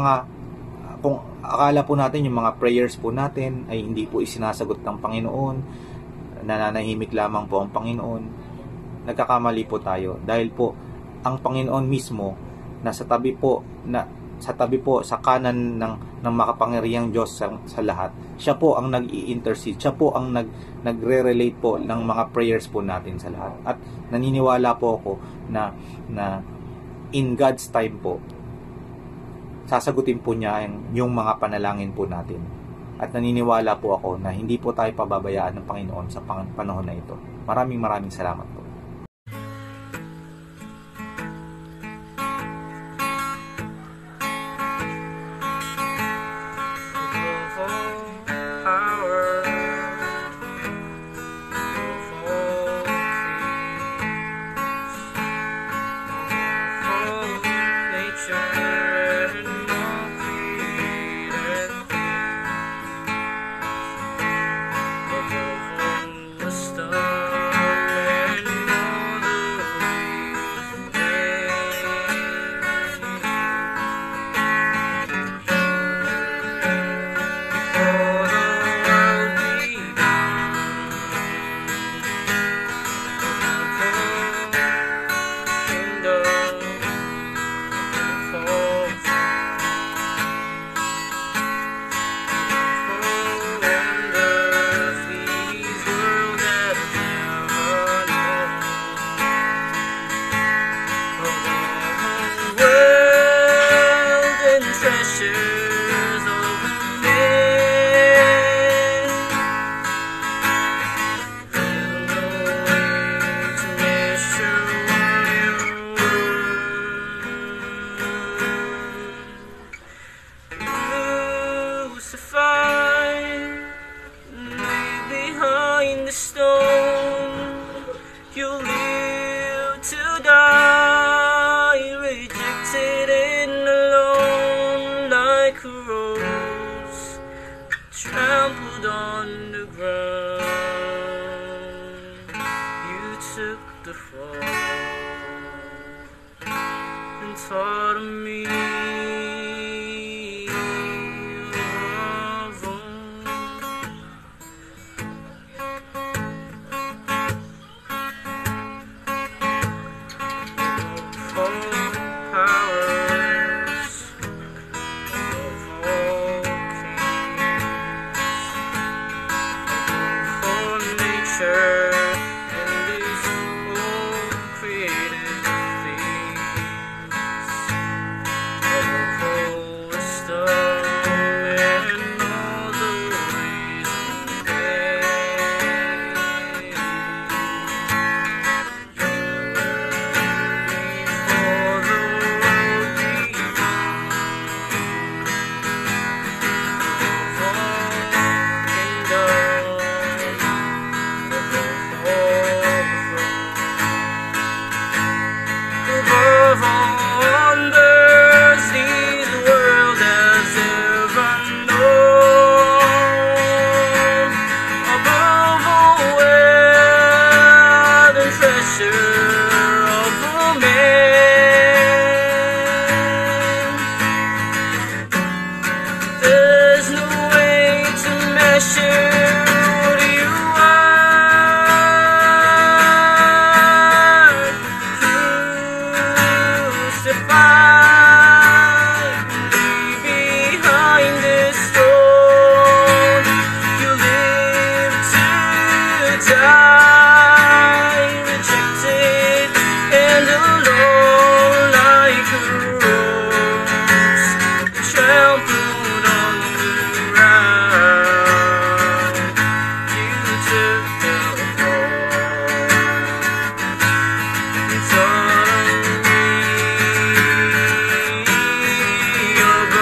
kung akala po natin yung mga prayers po natin ay hindi po isinasagot ng Panginoon, nananahimik lamang po ang Panginoon, nagkakamali po tayo dahil po ang Panginoon mismo nasa tabi po sa kanan ng makapangyarihang Diyos sa lahat. Siya po ang nag-i-intercede, siya po ang nagre-relate po ng mga prayers po natin sa lahat. At naniniwala po ako na in God's time po sasagutin po niya yung mga panalangin po natin. At naniniwala po ako na hindi po tayo pababayaan ng Panginoon sa panahon na ito. Maraming salamat po. Above all the stars. trampled on the ground. You took the fall and taught me of all powers of all kings, for nature and these all created things, of all wisdom and all the ways of before the world began, of all kingdoms, above all wonders the world has ever known, above all wealth and treasure of all men. There's no way to measure what you are. Crucified behind this stone, you live to die, rejected and alone like a rose, trampled on the ground. You took the fall and taught me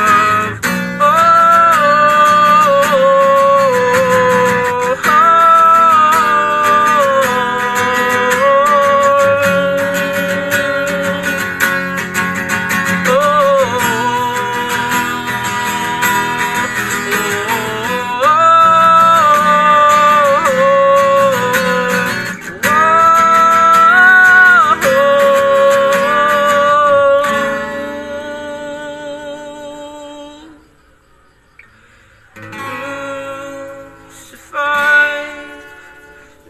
above crucified,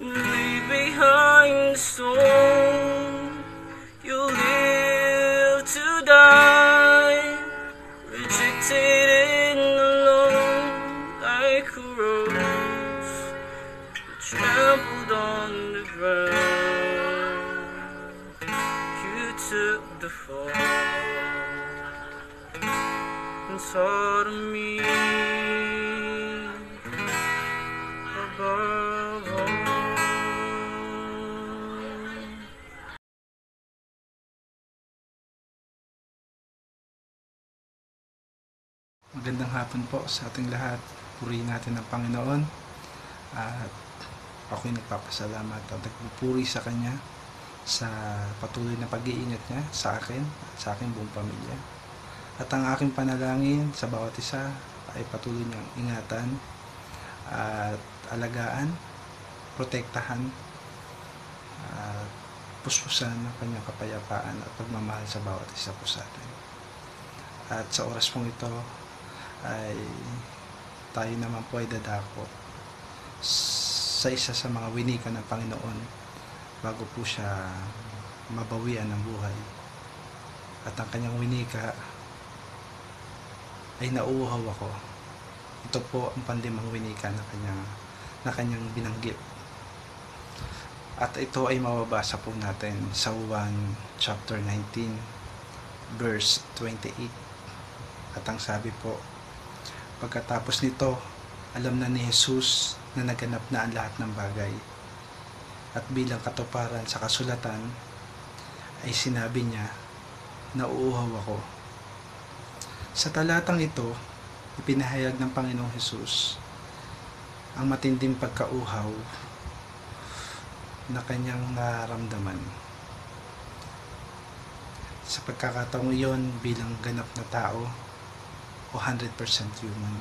leave behind the stone. You live to die, rejected and alone like a rose, trampled on the ground. You took the fall and taught me above all. Magandang hapon po sa ating lahat. Purihin natin ang Panginoon at ako'y nagpapasalamat at nagpupuri sa Kanya sa patuloy na pag-iingat niya sa akin at sa aking buong pamilya. At ang aking panalangin sa bawat isa ay patuloy niyang ingatan at alagaan, protektahan at puspusan ng Kanyang kapayapaan at pagmamahal sa bawat isa po sa atin. At sa oras pong ito ay tayo naman po ay dadako sa isa sa mga winika ng Panginoon bago po siya mabawian ng buhay. At ang kanyang winika ay nauuhaw ako. Ito po ang pandimang winika na kanyang binanggit. At ito ay mababasa po natin sa 1 chapter 19 verse 28. At ang sabi po, pagkatapos nito, alam na ni Jesus na naganap na ang lahat ng bagay. At bilang katuparan sa kasulatan, ay sinabi niya, nauuhaw ako. Sa talatang ito, ipinahayag ng Panginoong Jesus ang matinding pagkauhaw na kanyang naramdaman. Sa pagkakataong iyon bilang ganap na tao o 100% human.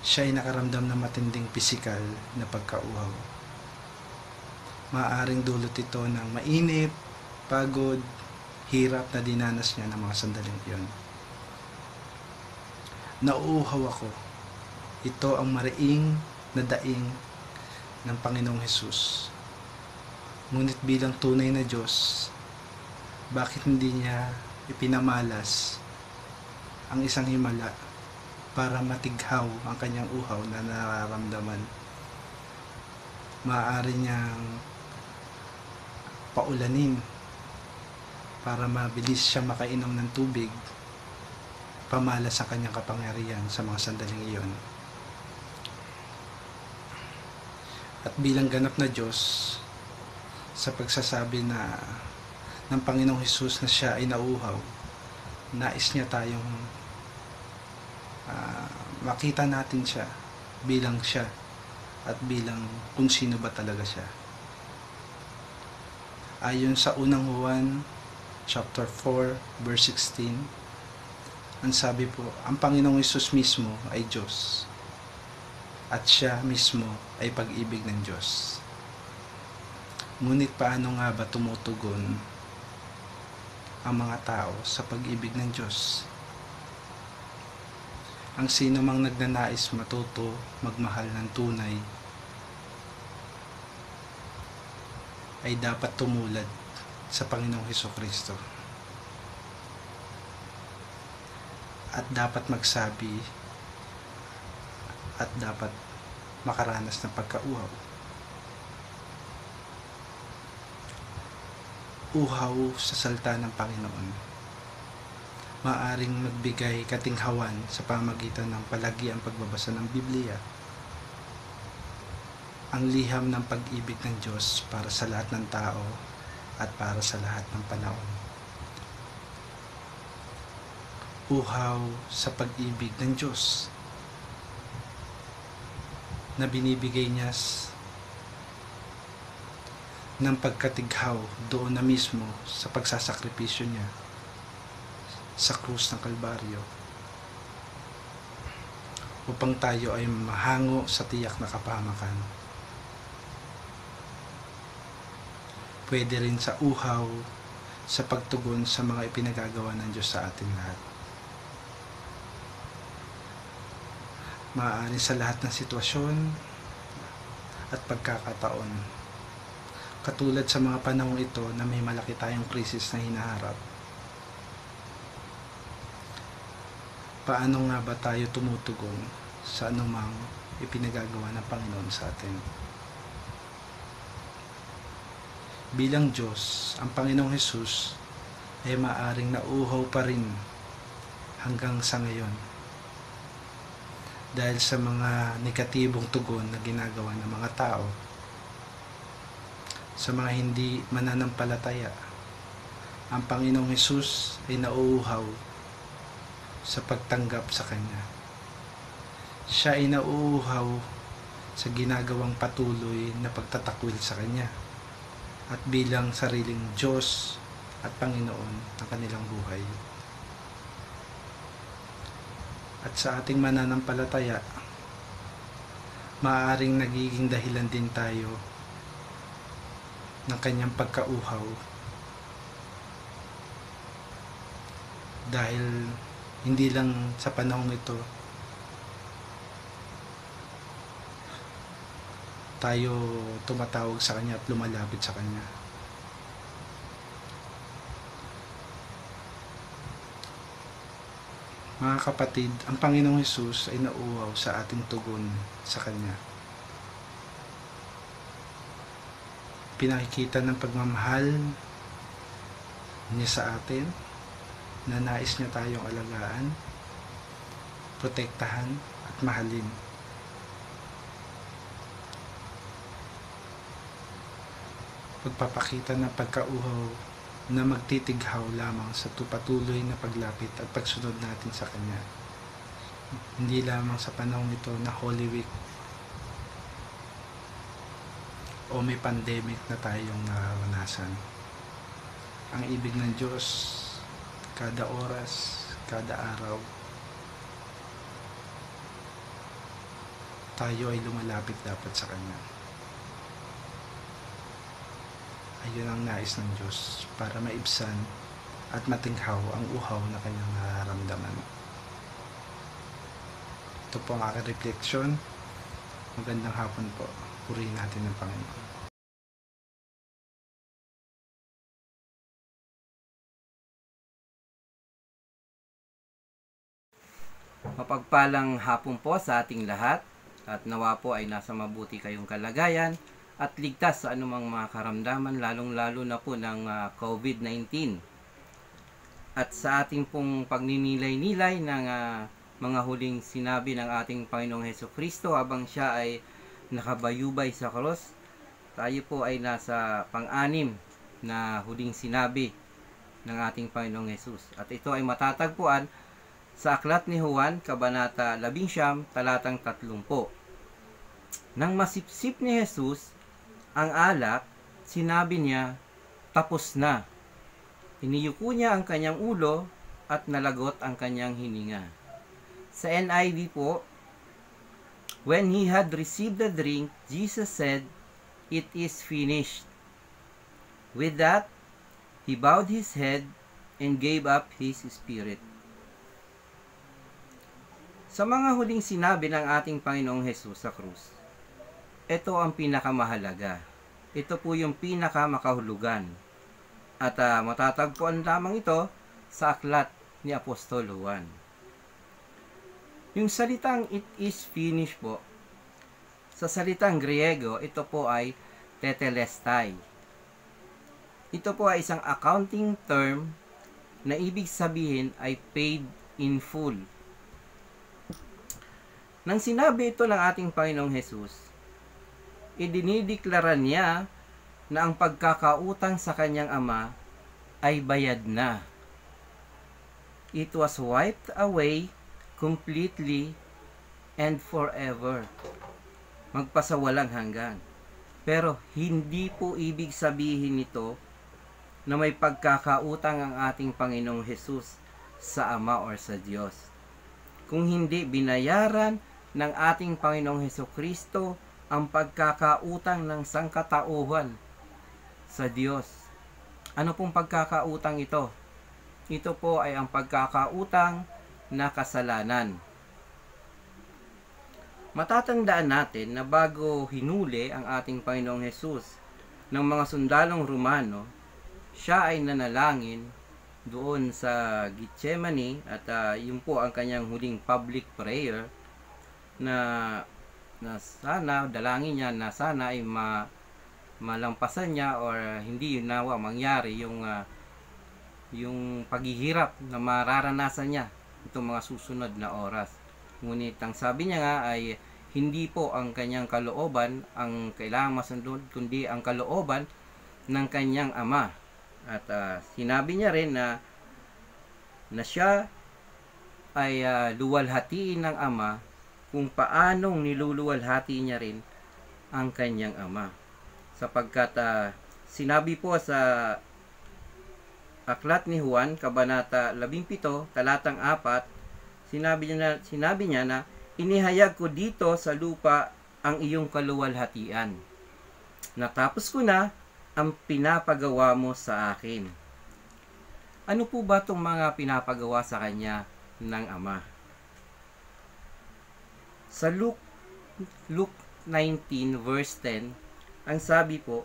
siya ay nakaramdam ng matinding pisikal na pagkauhaw. Maaaring dulot ito ng mainit, pagod, hirap na dinanas niya ng mga sandaling iyon. Nauuhaw ako. Ito ang mariing na daing ng Panginoong Hesus. Ngunit bilang tunay na Diyos, bakit hindi niya ipinamalas ang isang himala para matighaw ang kanyang uhaw na nararamdaman? Maaari niyang paulanin para mabilis siya makainom ng tubig, pamalas ang kanyang kapangyarihan sa mga sandaling iyon. At bilang ganap na Diyos, sa pagsasabi ng Panginoong Hesus na siya ay nauuhaw, nais niya tayong makita natin siya bilang siya at bilang kung sino ba talaga siya. Ayon sa unang Juan chapter 4 verse 16, ang sabi po, ang Panginoong Hesus mismo ay Diyos at siya mismo ay pag-ibig ng Diyos. Ngunit paano nga ba tumutugon ang mga tao sa pag-ibig ng Diyos? Ang sino mang nagnanais matuto magmahal ng tunay ay dapat tumulad sa Panginoong Hesukristo at dapat magsabi at dapat makaranas ng pagkauhaw. Uhaw sa salita ng Panginoon. Maaring magbigay katinghawan sa pamagitan ng palagiang pagbabasa ng Biblia. Ang liham ng pag-ibig ng Diyos para sa lahat ng tao at para sa lahat ng panahon. Uhaw sa pag-ibig ng Diyos na binibigay niya ng pagkatighaw doon na mismo sa pagsasakripisyo niya sa krus ng Kalbaryo upang tayo ay mahango sa tiyak na kapahamakan. Pwede rin sa uhaw sa pagtugon sa mga ipinagagawa ng Diyos sa ating lahat. Maaari sa lahat ng sitwasyon at pagkakataon. Katulad sa mga panahong ito na may malaki tayong krisis na hinaharap. Paano nga ba tayo tumutugon sa anumang ipinagagawa ng Panginoon sa atin? Bilang Diyos, ang Panginoong Hesus ay maaaring nauuhaw pa rin hanggang sa ngayon dahil sa mga negatibong tugon na ginagawa ng mga tao sa mga hindi mananampalataya. Ang Panginoong Hesus ay nauuhaw sa pagtanggap sa Kanya. Siya ay nauuhaw sa ginagawang patuloy na pagtatakwil sa Kanya at bilang sariling Diyos at Panginoon ng kanilang buhay. At sa ating mananampalataya, maaaring nagiging dahilan din tayo ng kanyang pagkauhaw dahil hindi lang sa panahong ito tayo tumatawag sa Kanya at lumalapit sa Kanya. Mga kapatid, ang Panginoong Hesus ay nauuhaw sa ating tugon sa Kanya. Pinakikita ng pagmamahal niya sa atin na nais niya tayong alagaan, protektahan at mahalin. Pagpapakita ng pagkauhaw na magtitighaw lamang sa patuloy na paglapit at pagsunod natin sa Kanya. Hindi lamang sa panahon ito na Holy Week o may pandemic na tayong nararanasan. Ang ibig ng Diyos kada oras, kada araw tayo ay lumalapit dapat sa Kanya. Ayun ang nais ng Diyos para maibsan at matinghaw ang uhaw na Kanyang nararamdaman. Ito po ang aking refleksyon. Magandang hapon po. Purihin natin ang Panginoon. Mapagpalang hapon po sa ating lahat at nawa po ay nasa mabuti kayong kalagayan at ligtas sa anumang mga karamdaman, lalong-lalo na po ng COVID-19. At sa ating pong pagninilay-nilay ng mga huling sinabi ng ating Panginoong Hesukristo habang siya ay nakabayubay sa krus, tayo po ay nasa pang-anim na huling sinabi ng ating Panginoong Hesus. At ito ay matatagpuan sa Aklat ni Juan, Kabanata 11, talatang 30. Nang masipsip ni Jesus ang alak, sinabi niya, "Tapos na." Iniyuko niya ang kanyang ulo at nalagot ang kanyang hininga. Sa NIV po, when he had received the drink, Jesus said, "It is finished." With that, he bowed his head and gave up his spirit. Sa mga huling sinabi ng ating Panginoong Hesus sa krus, ito ang pinakamahalaga. Ito po yung pinakamakahulugan. At matatagpuan lamang ito sa aklat ni Apostol Juan. Yung salitang "it is finished" po, sa salitang Griego, ito po ay tetelestai. Ito po ay isang accounting term na ibig sabihin ay paid in full. Nang sinabi ito ng ating Panginoong Hesus, idinideklara niya na ang pagkakautang sa kanyang Ama ay bayad na. It was wiped away completely and forever. Magpasawalang hanggan. Pero hindi po ibig sabihin nito na may pagkakautang ang ating Panginoong Hesus sa Ama or sa Diyos. Kung hindi binayaran ng ating Panginoong Hesukristo ang pagkakautang ng sangkatauhan sa Diyos. Ano pong pagkakautang ito? Ito po ay ang pagkakautang na kasalanan. Matatandaan natin na bago hinuli ang ating Panginoong Hesus ng mga sundalong Romano, siya ay nanalangin doon sa Gethsemane at yun po ang kanyang huling public prayer na sana, dalangin niya na sana ay malampasan niya or hindi yun nawa mangyari yung paghihirap na mararanasan niya itong mga susunod na oras. Ngunit ang sabi niya nga ay hindi po ang kanyang kalooban ang kailangang masundod, kundi ang kalooban ng kanyang Ama. At sinabi niya rin na siya ay luwalhatiin ng Ama kung paanong niluluwalhati niya rin ang kanyang Ama. Sapagkat sinabi po sa Aklat ni Juan, Kabanata 17, talatang 4, sinabi niya na, "Inihayag ko dito sa lupa ang iyong kaluwalhatian. Natapos ko na ang pinapagawa mo sa akin." Ano po ba itong mga pinapagawa sa kanya ng Ama? Sa Luke 19 verse 10, ang sabi po,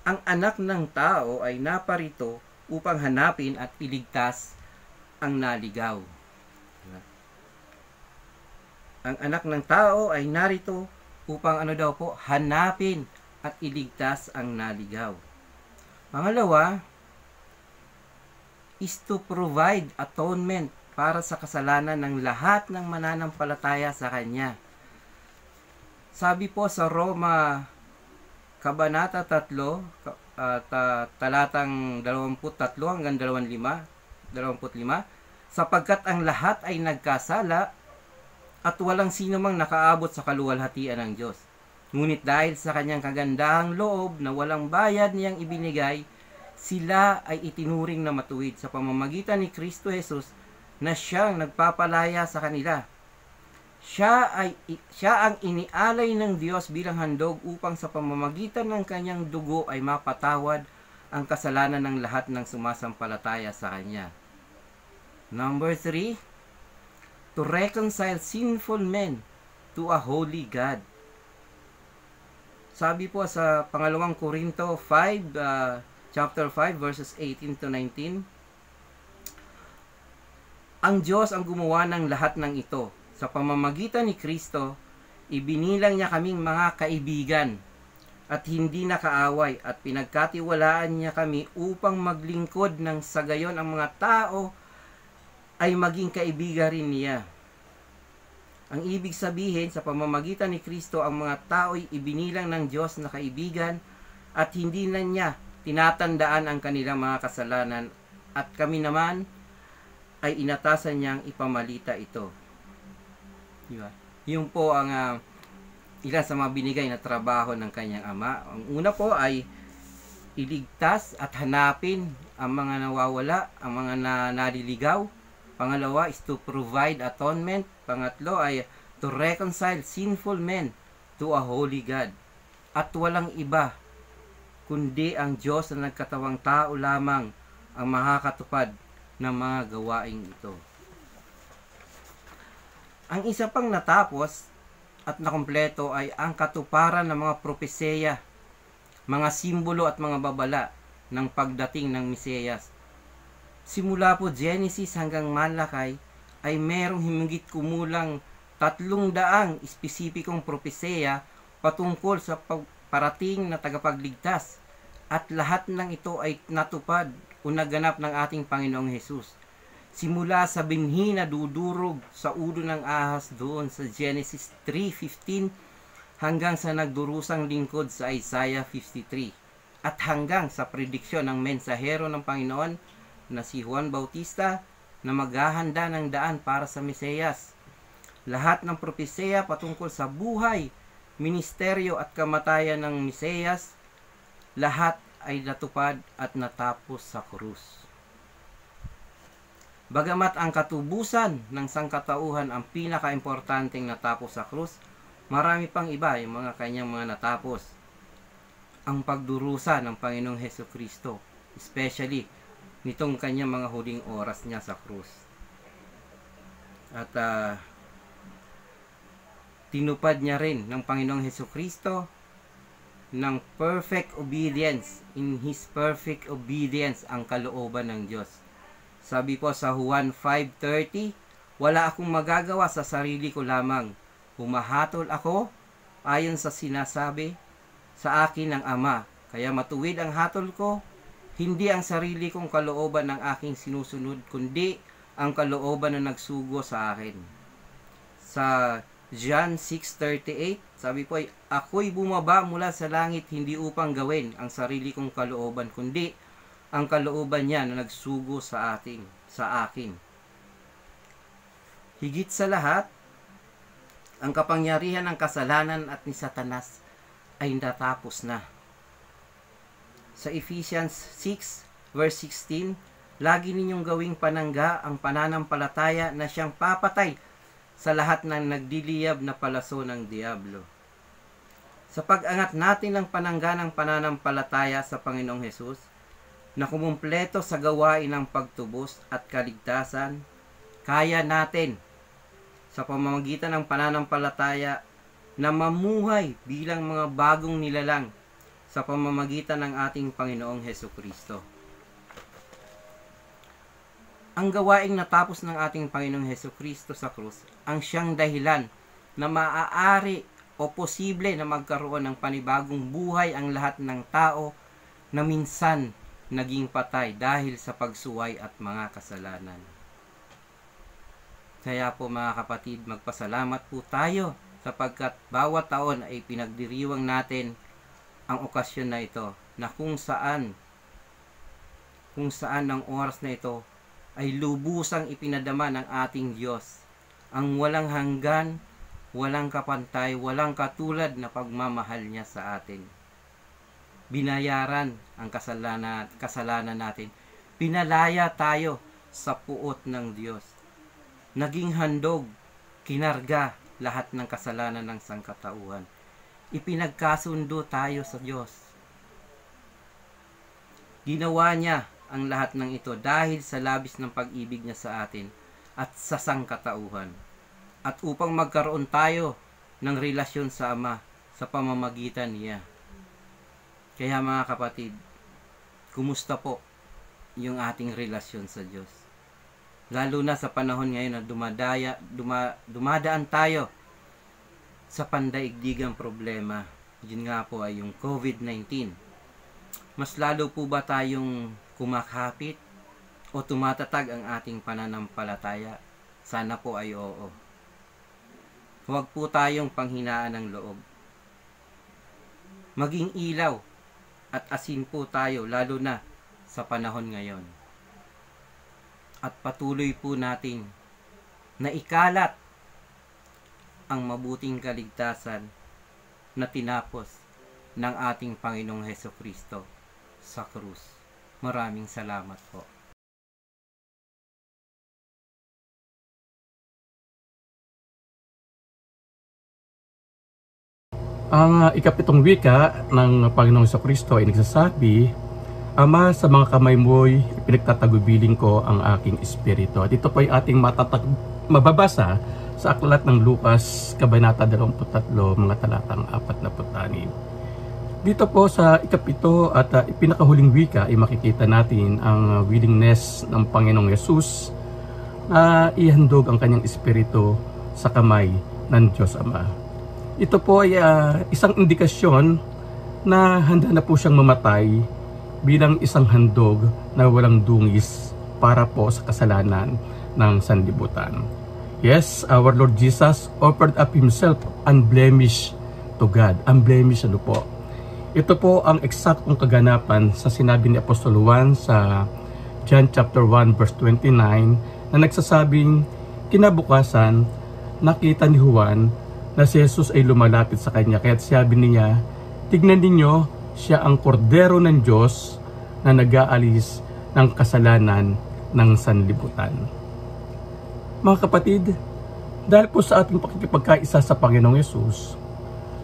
"Ang anak ng tao ay naparito upang hanapin at iligtas ang naligaw." Ang anak ng tao ay narito upang hanapin at iligtas ang naligaw. Pangalawa, is to provide atonement para sa kasalanan ng lahat ng mananampalataya sa Kanya. Sabi po sa Roma, Kabanata 3, talatang 23 hanggang 25, sapagkat ang lahat ay nagkasala at walang sino mang nakaabot sa kaluwalhatian ng Diyos. Ngunit dahil sa kanyang kagandahang loob na walang bayad niyang ibinigay, sila ay itinuring na matuwid sa pamamagitan ni Kristo Jesus na siyang nagpapalaya sa kanila. Siya ang inialay ng Diyos bilang handog upang sa pamamagitan ng kanyang dugo ay mapatawad ang kasalanan ng lahat ng sumasampalataya sa kanya. Number 3, to reconcile sinful men to a holy God. Sabi po sa pangalawang Korinto 5, chapter 5, verses 18 to 19, ang Diyos ang gumawa ng lahat ng ito. Sa pamamagitan ni Kristo, ibinilang niya kaming mga kaibigan at hindi nakaaway at pinagkatiwalaan niya kami upang maglingkod ng sa gayon ang mga tao ay maging kaibigan rin niya. Ang ibig sabihin, sa pamamagitan ni Kristo, ang mga tao'y ibinilang ng Diyos na kaibigan at hindi na niya tinatandaan ang kanilang mga kasalanan at kami naman ay inatasan niyang ipamalita ito. Diba? Yung po ang ilan sa mga binigay na trabaho ng kanyang ama. Ang una po ay iligtas at hanapin ang mga nawawala, ang mga naliligaw. Pangalawa is to provide atonement. Pangatlo ay to reconcile sinful men to a holy God. At walang iba kundi ang Diyos na nagkatawang tao lamang ang makakatupad ng mga gawaing ito. Ang isa pang natapos at nakumpleto ay ang katuparan ng mga propesya, mga simbolo at mga babala ng pagdating ng Mesiyas. Simula po Genesis hanggang Malakay ay merong himigit kumulang 300 espesipikong propesya patungkol sa parating na tagapagligtas at lahat ng ito ay natupad o naganap ng ating Panginoong Hesus. Simula sa binhi na dudurog sa ulo ng ahas doon sa Genesis 3:15 hanggang sa nagdurusang lingkod sa Isaiah 53 at hanggang sa prediksyon ng mensahero ng Panginoon na si Juan Bautista na maghahanda ng daan para sa Mesiyas. Lahat ng propesya patungkol sa buhay, ministeryo at kamatayan ng Mesiyas, lahat ay natupad at natapos sa krus. Bagamat ang katubusan ng sangkatauhan ang pinaka-importanteng natapos sa krus, marami pang iba yung mga kanyang mga natapos. Ang pagdurusa ng Panginoong Hesukristo, especially nitong kanyang mga huling oras niya sa krus. At tinupad niya rin ng Panginoong Hesukristo ng perfect obedience, in His perfect obedience ang kalooban ng Diyos. Sabi po sa Juan 5:30, wala akong magagawa sa sarili ko lamang. Humahatol ako ayon sa sinasabi sa akin ng Ama. Kaya matuwid ang hatol ko, hindi ang sarili kong kalooban ng aking sinusunod, kundi ang kalooban na nagsugo sa akin. Sa John 6:38, sabi po ay, ako'y bumaba mula sa langit hindi upang gawin ang sarili kong kalooban, kundi ang kalooban niya na nagsugo sa akin. Higit sa lahat, ang kapangyarihan ng kasalanan at ni Satanas ay natapos na. Sa Ephesians 6 verse 16, lagi ninyong gawing panangga ang pananampalataya na siyang papatay sa lahat ng nagdiliyab na palaso ng diablo. Sa pag-angat natin ng panangga ng pananampalataya sa Panginoong Hesus, na kumumpleto sa gawain ng pagtubos at kaligtasan, kaya natin sa pamamagitan ng pananampalataya na mamuhay bilang mga bagong nilalang sa pamamagitan ng ating Panginoong Hesukristo. Ang gawaing natapos ng ating Panginoong Hesukristo sa krus ang siyang dahilan na maaari o posible na magkaroon ng panibagong buhay ang lahat ng tao na minsan naging patay dahil sa pagsuway at mga kasalanan. Kaya po mga kapatid, magpasalamat po tayo sapagkat bawat taon ay pinagdiriwang natin ang okasyon na ito na kung saan ang oras na ito ay lubusang ipinadama ng ating Diyos ang walang hanggan, walang kapantay, walang katulad na pagmamahal niya sa atin. Binayaran ang kasalanan natin. Pinalaya tayo sa puot ng Diyos. Naging handog, kinarga lahat ng kasalanan ng sangkatauhan. Ipinagkasundo tayo sa Diyos. Ginawa niya ang lahat ng ito dahil sa labis ng pag-ibig niya sa atin at sa sangkatauhan. At upang magkaroon tayo ng relasyon sa Ama sa pamamagitan niya. Kaya mga kapatid, kumusta po yung ating relasyon sa Diyos? Lalo na sa panahon ngayon na dumadaan tayo sa pandaigdigang problema. Yun nga po ay yung COVID-19. Mas lalo po ba tayong kumakapit o tumatatag ang ating pananampalataya? Sana po ay oo. Huwag po tayong panghinaan ng loob. Maging ilaw at asin po tayo lalo na sa panahon ngayon. At patuloy po natin na ikalat ang mabuting kaligtasan na tinapos ng ating Panginoong Hesukristo sa krus. Maraming salamat po. Ang ikapitong wika ng Panginoong Hesukristo ay nagsasabi, Ama, sa mga kamay mo'y pinagtatagubilin ko ang aking espiritu. At ito po ay ating mababasa sa aklat ng Lucas, Kabanata 23, mga talatang 46. Dito po sa ikapito at pinakahulling wika ay makikita natin ang willingness ng Panginoong Yesus na ihandog ang kanyang espiritu sa kamay ng Diyos Ama. Ito po ay isang indikasyon na handa na po siyang mamatay bilang isang handog na walang dungis para po sa kasalanan ng sanlibutan. Yes, our Lord Jesus offered up Himself unblemished to God. Unblemished ano po? Ito po ang eksaktong kaganapan sa sinabi ni Apostol Juan sa John chapter 1 verse 29 na nagsasabing kinabukasan nakita ni Juan na si Jesus ay lumalapit sa kanya. Kaya sabi niya, tignan ninyo, siya ang kordero ng Diyos na nag-aalis ng kasalanan ng sanlibutan. Mga kapatid, dahil po sa ating pakikipagkaisa sa Panginoong Yesus,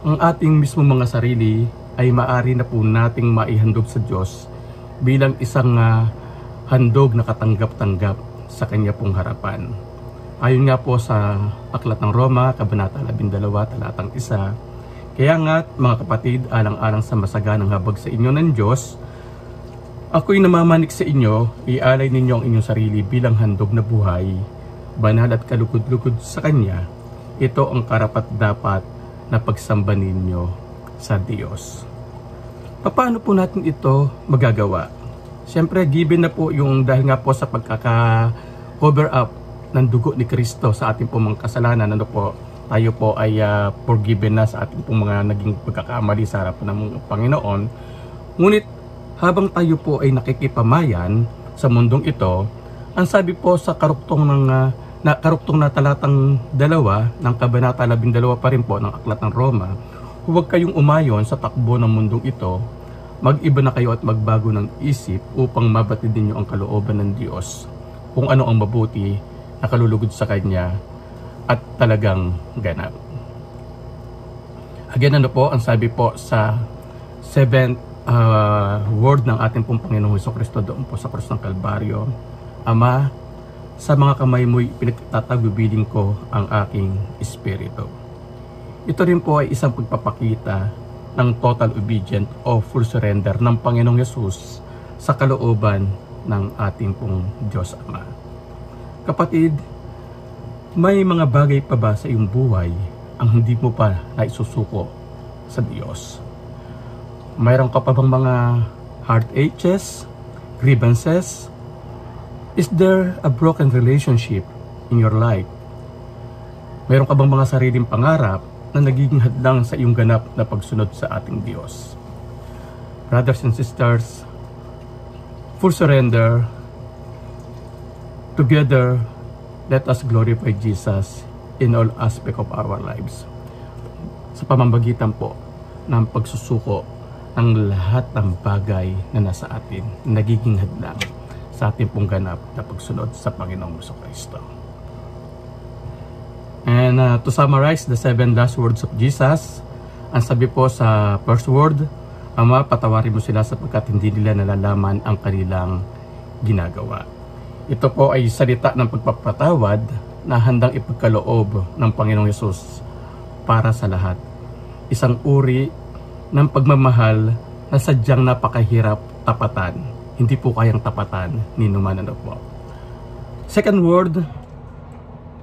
ang ating mismo mga sarili ay maaari na po nating maihandog sa Diyos bilang isang handog na katanggap-tanggap sa Kanya pong harapan. Ayon nga po sa Aklat ng Roma, Kabanata 12, talatang 1, kaya nga, mga kapatid, alang-alang sa masaganang habag sa inyo ng Diyos, ako'y namamanik sa inyo, ialay ninyo ang inyong sarili bilang handog na buhay, banal at kalugod-lugod sa Kanya. Ito ang karapat-dapat na pagsamba ninyo sa Diyos. Paano po natin ito magagawa? Siyempre, given na po yung dahil nga po sa pagkaka-cover up ng dugo ni Kristo sa ating pong mga kasalanan, ano po, tayo po ay forgiven na sa ating pong mga naging pagkakamali sa harapan ng Panginoon. Ngunit habang tayo po ay nakikipamayan sa mundong ito, ang sabi po sa karuktong na talatang 2 ng Kabanata 12 pa rin po ng Aklat ng Roma, huwag kayong umayon sa takbo ng mundong ito, mag-iba na kayo at magbago ng isip upang mabatid ninyo ang kalooban ng Diyos, kung ano ang mabuti na kalulugod sa Kanya at talagang ganap. Again, ano po ang sabi po sa 7th word ng ating pong Panginoong Hesukristo doon po sa krus ng Kalbaryo, Ama, sa mga kamay mo'y pinagtatagubilin ko ang aking espiritu. Ito rin po ay isang pagpapakita ng total obedient o full surrender ng Panginoong Yesus sa kalooban ng ating pong Diyos Ama. Kapatid, may mga bagay pa ba sa iyong buhay ang hindi mo pa naisusuko sa Diyos? Mayroon ka pa bang mga heartaches, grievances? Is there a broken relationship in your life? Mayroon ka bang mga sariling pangarap na nagiging hadlang sa iyong ganap na pagsunod sa ating Diyos? Brothers and sisters, full surrender, together, let us glorify Jesus in all aspects of our lives. Sa pamamagitan po ng pagsusuko ng lahat ng bagay na nasa atin, nagiging hadlang sa ating pong ganap na pagsunod sa Panginoong Hesukristo. And to summarize the 7 last words of Jesus, ang sabi po sa first word, Ama, patawarin mo sila sapagkat hindi nila nalalaman ang kanilang ginagawa. Ito po ay salita ng pagpapatawad na handang ipagkaloob ng Panginoong Hesus para sa lahat. Isang uri ng pagmamahal na sadyang napakahirap tapatan. Hindi po kayang tapatan ni numan ano po. Second word,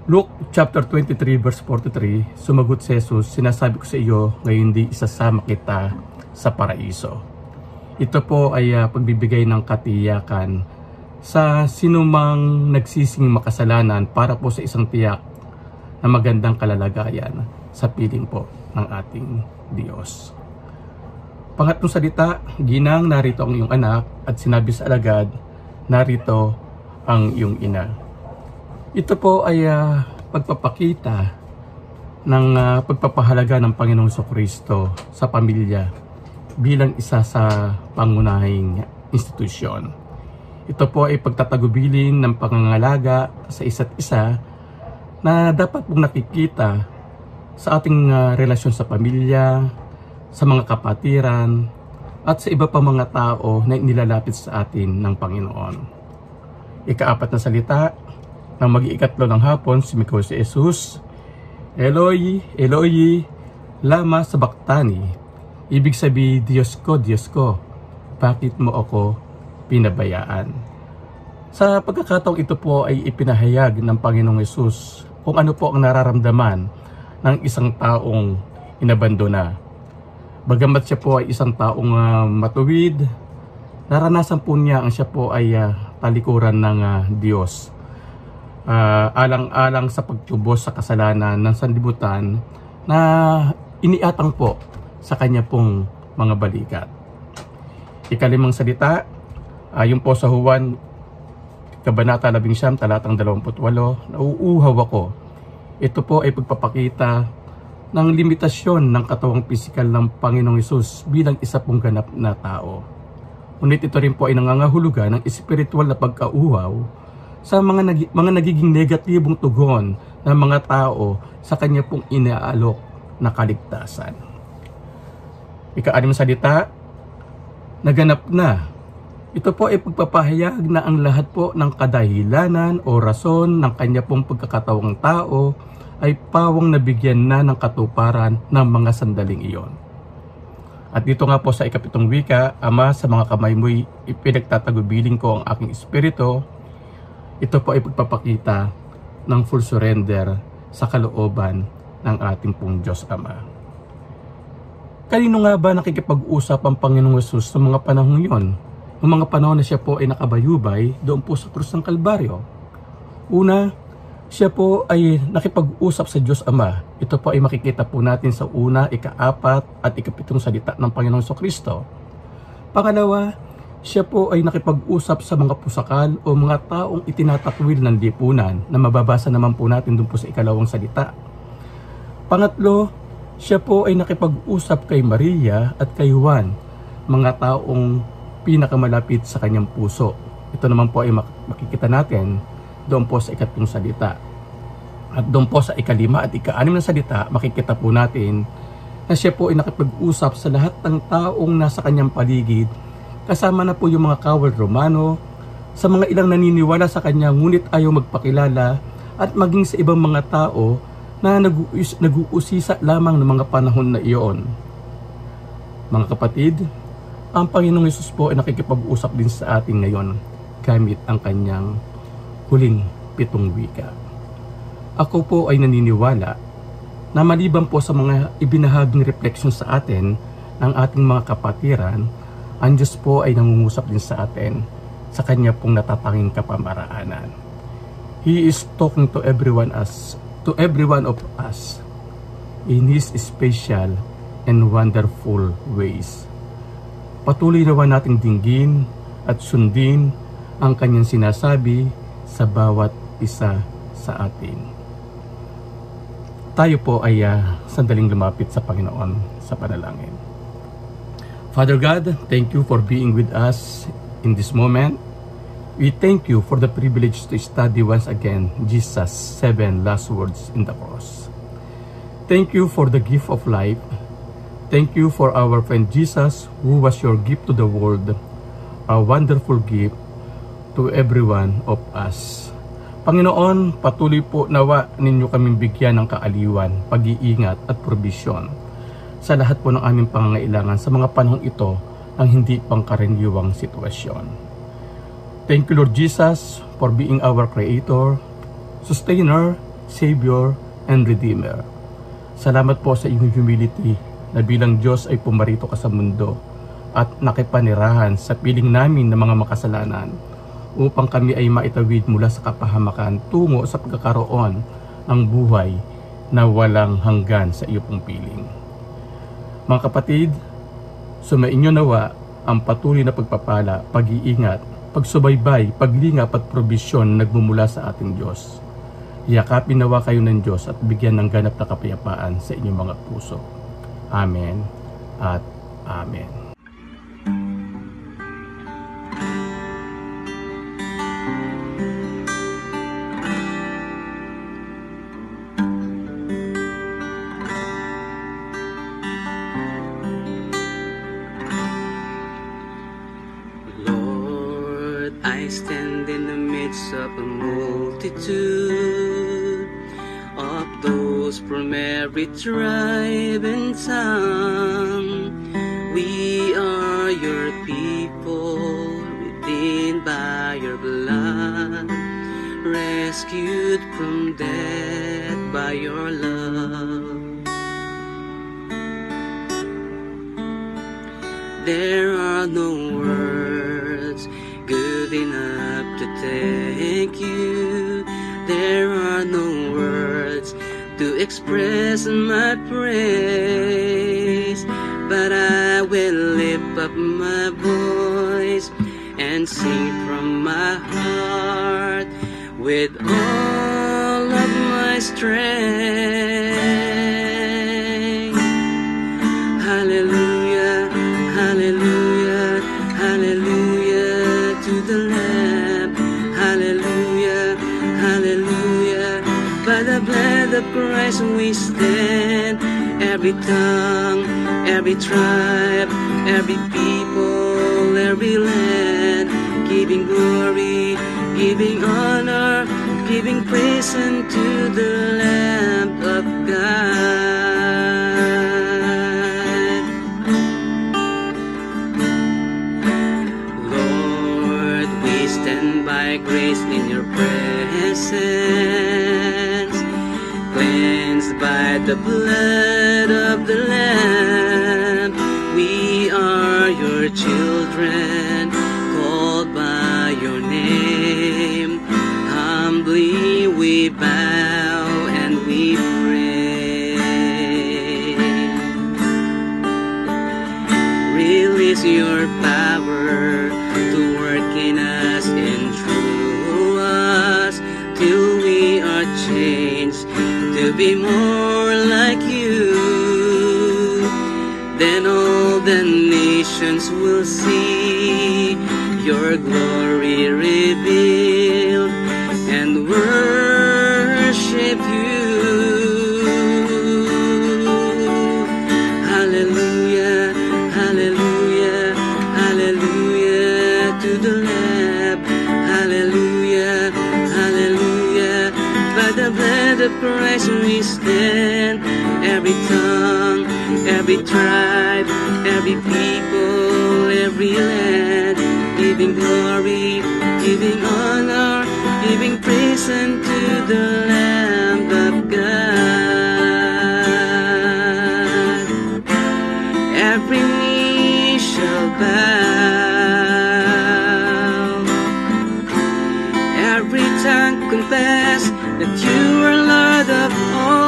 Luke chapter 23 verse 43, sumagot si Jesus, sinasabi ko sa iyo, ngayon di isasama kita sa paraiso. Ito po ay pagbibigay ng katiyakan sa sinumang nagsising makasalanan para po sa isang tiyak na magandang kalalagayan sa piling po ng ating Diyos. Pangatlong salita, ginang, narito ang iyong anak, at sinabi sa alagad, narito ang iyong ina. Ito po ay pagpapakita ng pagpapahalaga ng Panginoong Jesucristo sa pamilya bilang isa sa pangunahing institusyon. Ito po ay pagtatagubilin ng pangangalaga sa isa't isa na dapat pong nakikita sa ating relasyon sa pamilya, sa mga kapatiran, at sa iba pa mga tao na inilalapit sa atin ng Panginoon. Ika-4 na salita, nang mag-iikatlo ng hapon, sumikaw si Jesus, Eloi, Eloi, lama sabachthani. Ibig sabihin, Diyos ko, bakit mo ako pinabayaan? Sa pagkakataong ito po ay ipinahayag ng Panginoong Hesus kung ano po ang nararamdaman ng isang taong inabandona. Bagamat siya po ay isang taong matuwid, naranasan po niya ang siya po ay talikuran ng Diyos. Alang-alang sa pagtubos sa kasalanan ng sanlibutan na iniatang po sa kanya pong mga balikat. Ikalimang salita, ayon po sa Juan, Kabanata 11, talatang 28, nauuhaw ako. Ito po ay pagpapakita ng limitasyon ng katawang pisikal ng Panginoong Hesus bilang isa pong ganap na tao. Ngunit ito rin po ay nangangahulugan ng espiritual na pagkauhaw sa mga nagiging negatibong tugon ng mga tao sa kanya pong inaalok na kaligtasan. Ika-6 salita, naganap na. Ito po ay pagpapahayag na ang lahat po ng kadahilanan o rason ng kanya pong pagkakatawang tao ay pawang nabigyan na ng katuparan ng mga sandaling iyon. At dito nga po sa ika-7 wika, Ama, sa mga kamay mo'y ipinagtatagubilin ko ang aking espiritu. Ito po ay pagpapakita ng full surrender sa kalooban ng ating pong Diyos Ama. Kanino nga ba nakikipag-usap ang Panginoong Hesus sa mga panahong iyon? Noong mga panahon na siya po ay nakabayubay doon po sa krus ng Kalbaryo. Una, siya po ay nakipag-usap sa Diyos Ama. Ito po ay makikita po natin sa una, ika-4 at ika-7 salita ng Panginoong Jesucristo. Pangalawa, siya po ay nakipag-usap sa mga pusakal o mga taong itinatakwil ng lipunan na mababasa naman po natin doon po sa ika-2 salita. Pangatlo, siya po ay nakipag-usap kay Maria at kay Juan, mga taong pinakamalapit sa kanyang puso. Ito naman po ay makikita natin doon po sa ika-3 salita. At doon po sa ika-5 at ika-6 na salita, makikita po natin na siya po ay nakipag-usap sa lahat ng taong nasa kanyang paligid, kasama na po yung mga kawal Romano, sa mga ilang naniniwala sa kanya ngunit ayaw magpakilala, at maging sa ibang mga tao na nag-uusisa lamang ng mga panahon na iyon. Mga kapatid, ang Panginoong Hesus po ay nakikipag-usap din sa atin ngayon gamit ang kanyang huling 7 wika. Ako po ay naniniwala na maliban po sa mga ibinahaging refleksyon sa atin ng ating mga kapatiran, ang Diyos po ay nangungusap din sa atin sa kanya pong natatanging kapamaraanan. He is talking to every one of us in His special and wonderful ways. Patuloy naman nating dinggin at sundin ang kanyang sinasabi sa bawat isa sa atin. Tayo po ay sandaling lumapit sa Panginoon sa panalangin. Father God, thank you for being with us in this moment. We thank you for the privilege to study once again Jesus' 7 last words in the cross. Thank you for the gift of life. Thank you for our friend Jesus, who was your gift to the world, a wonderful gift to every one of us. Panginoon, patuloy po nawa ninyo kaming bigyan ng kaaliwan, pag-iingat at probisyon sa lahat po ng aming pangangailangan sa mga panahong ito ng hindi pangkaraniwang sitwasyon. Thank you, Lord Jesus, for being our Creator, Sustainer, Savior, and Redeemer. Salamat po sa inyong humility na bilang Diyos ay pumarito ka sa mundo at nakipanirahan sa piling namin ng mga makasalanan upang kami ay maitawid mula sa kapahamakan tungo sa pagkakaroon ng buhay na walang hanggan sa iyo pong piling. Mga kapatid, sumainyo nawa ang patuloy na pagpapala, pag-iingat, pagsubaybay, paglingap at probisyon na nagmumula sa ating Diyos. Yakapin nawa kayo ng Diyos at bigyan ng ganap na kapayapaan sa inyong mga puso. Amen at Amen. I stand in the midst of a multitude of those from every tribe and tongue. We are your people, redeemed by your blood, rescued from death by your love. There are no words good enough to thank you. There are no words to express my praise, but I will lift up my voice and sing from my heart with all of my strength. Hallelujah, hallelujah, hallelujah to the Lamb. Hallelujah, hallelujah. By the blood of Christ we stand. Every tongue, every tribe, every people, every land, giving glory, giving honor, giving praise unto the Lamb of God. Lord, we stand by grace in your presence, cleansed by the blood of the Lamb. We are your children, called by your name. Humbly we bow and we pray. Release your power to work in us and through us, till we are changed to be more like you. Then all the nations will see your glory revealed and worship you. Hallelujah, hallelujah, hallelujah to the Lamb. Hallelujah, hallelujah. By the blood of Christ we stand. Every tongue, every tribe, every people, every land, giving glory, giving honor, giving praise unto the Lamb of God. Every knee shall bow, every tongue confess that you are Lord of all.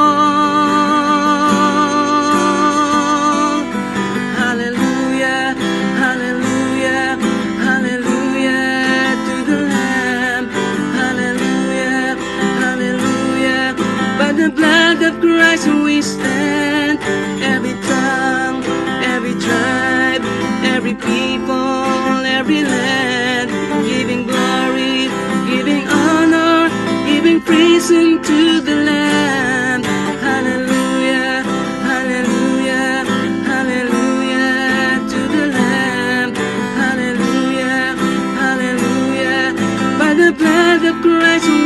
Hallelujah, hallelujah, hallelujah to the Lamb. Hallelujah, hallelujah. By the blood of Christ we stand. Every tongue, every tribe, every people, every land, giving glory, listen to the Lamb. Hallelujah, hallelujah, hallelujah to the Lamb. Hallelujah, hallelujah. By the blood of Christ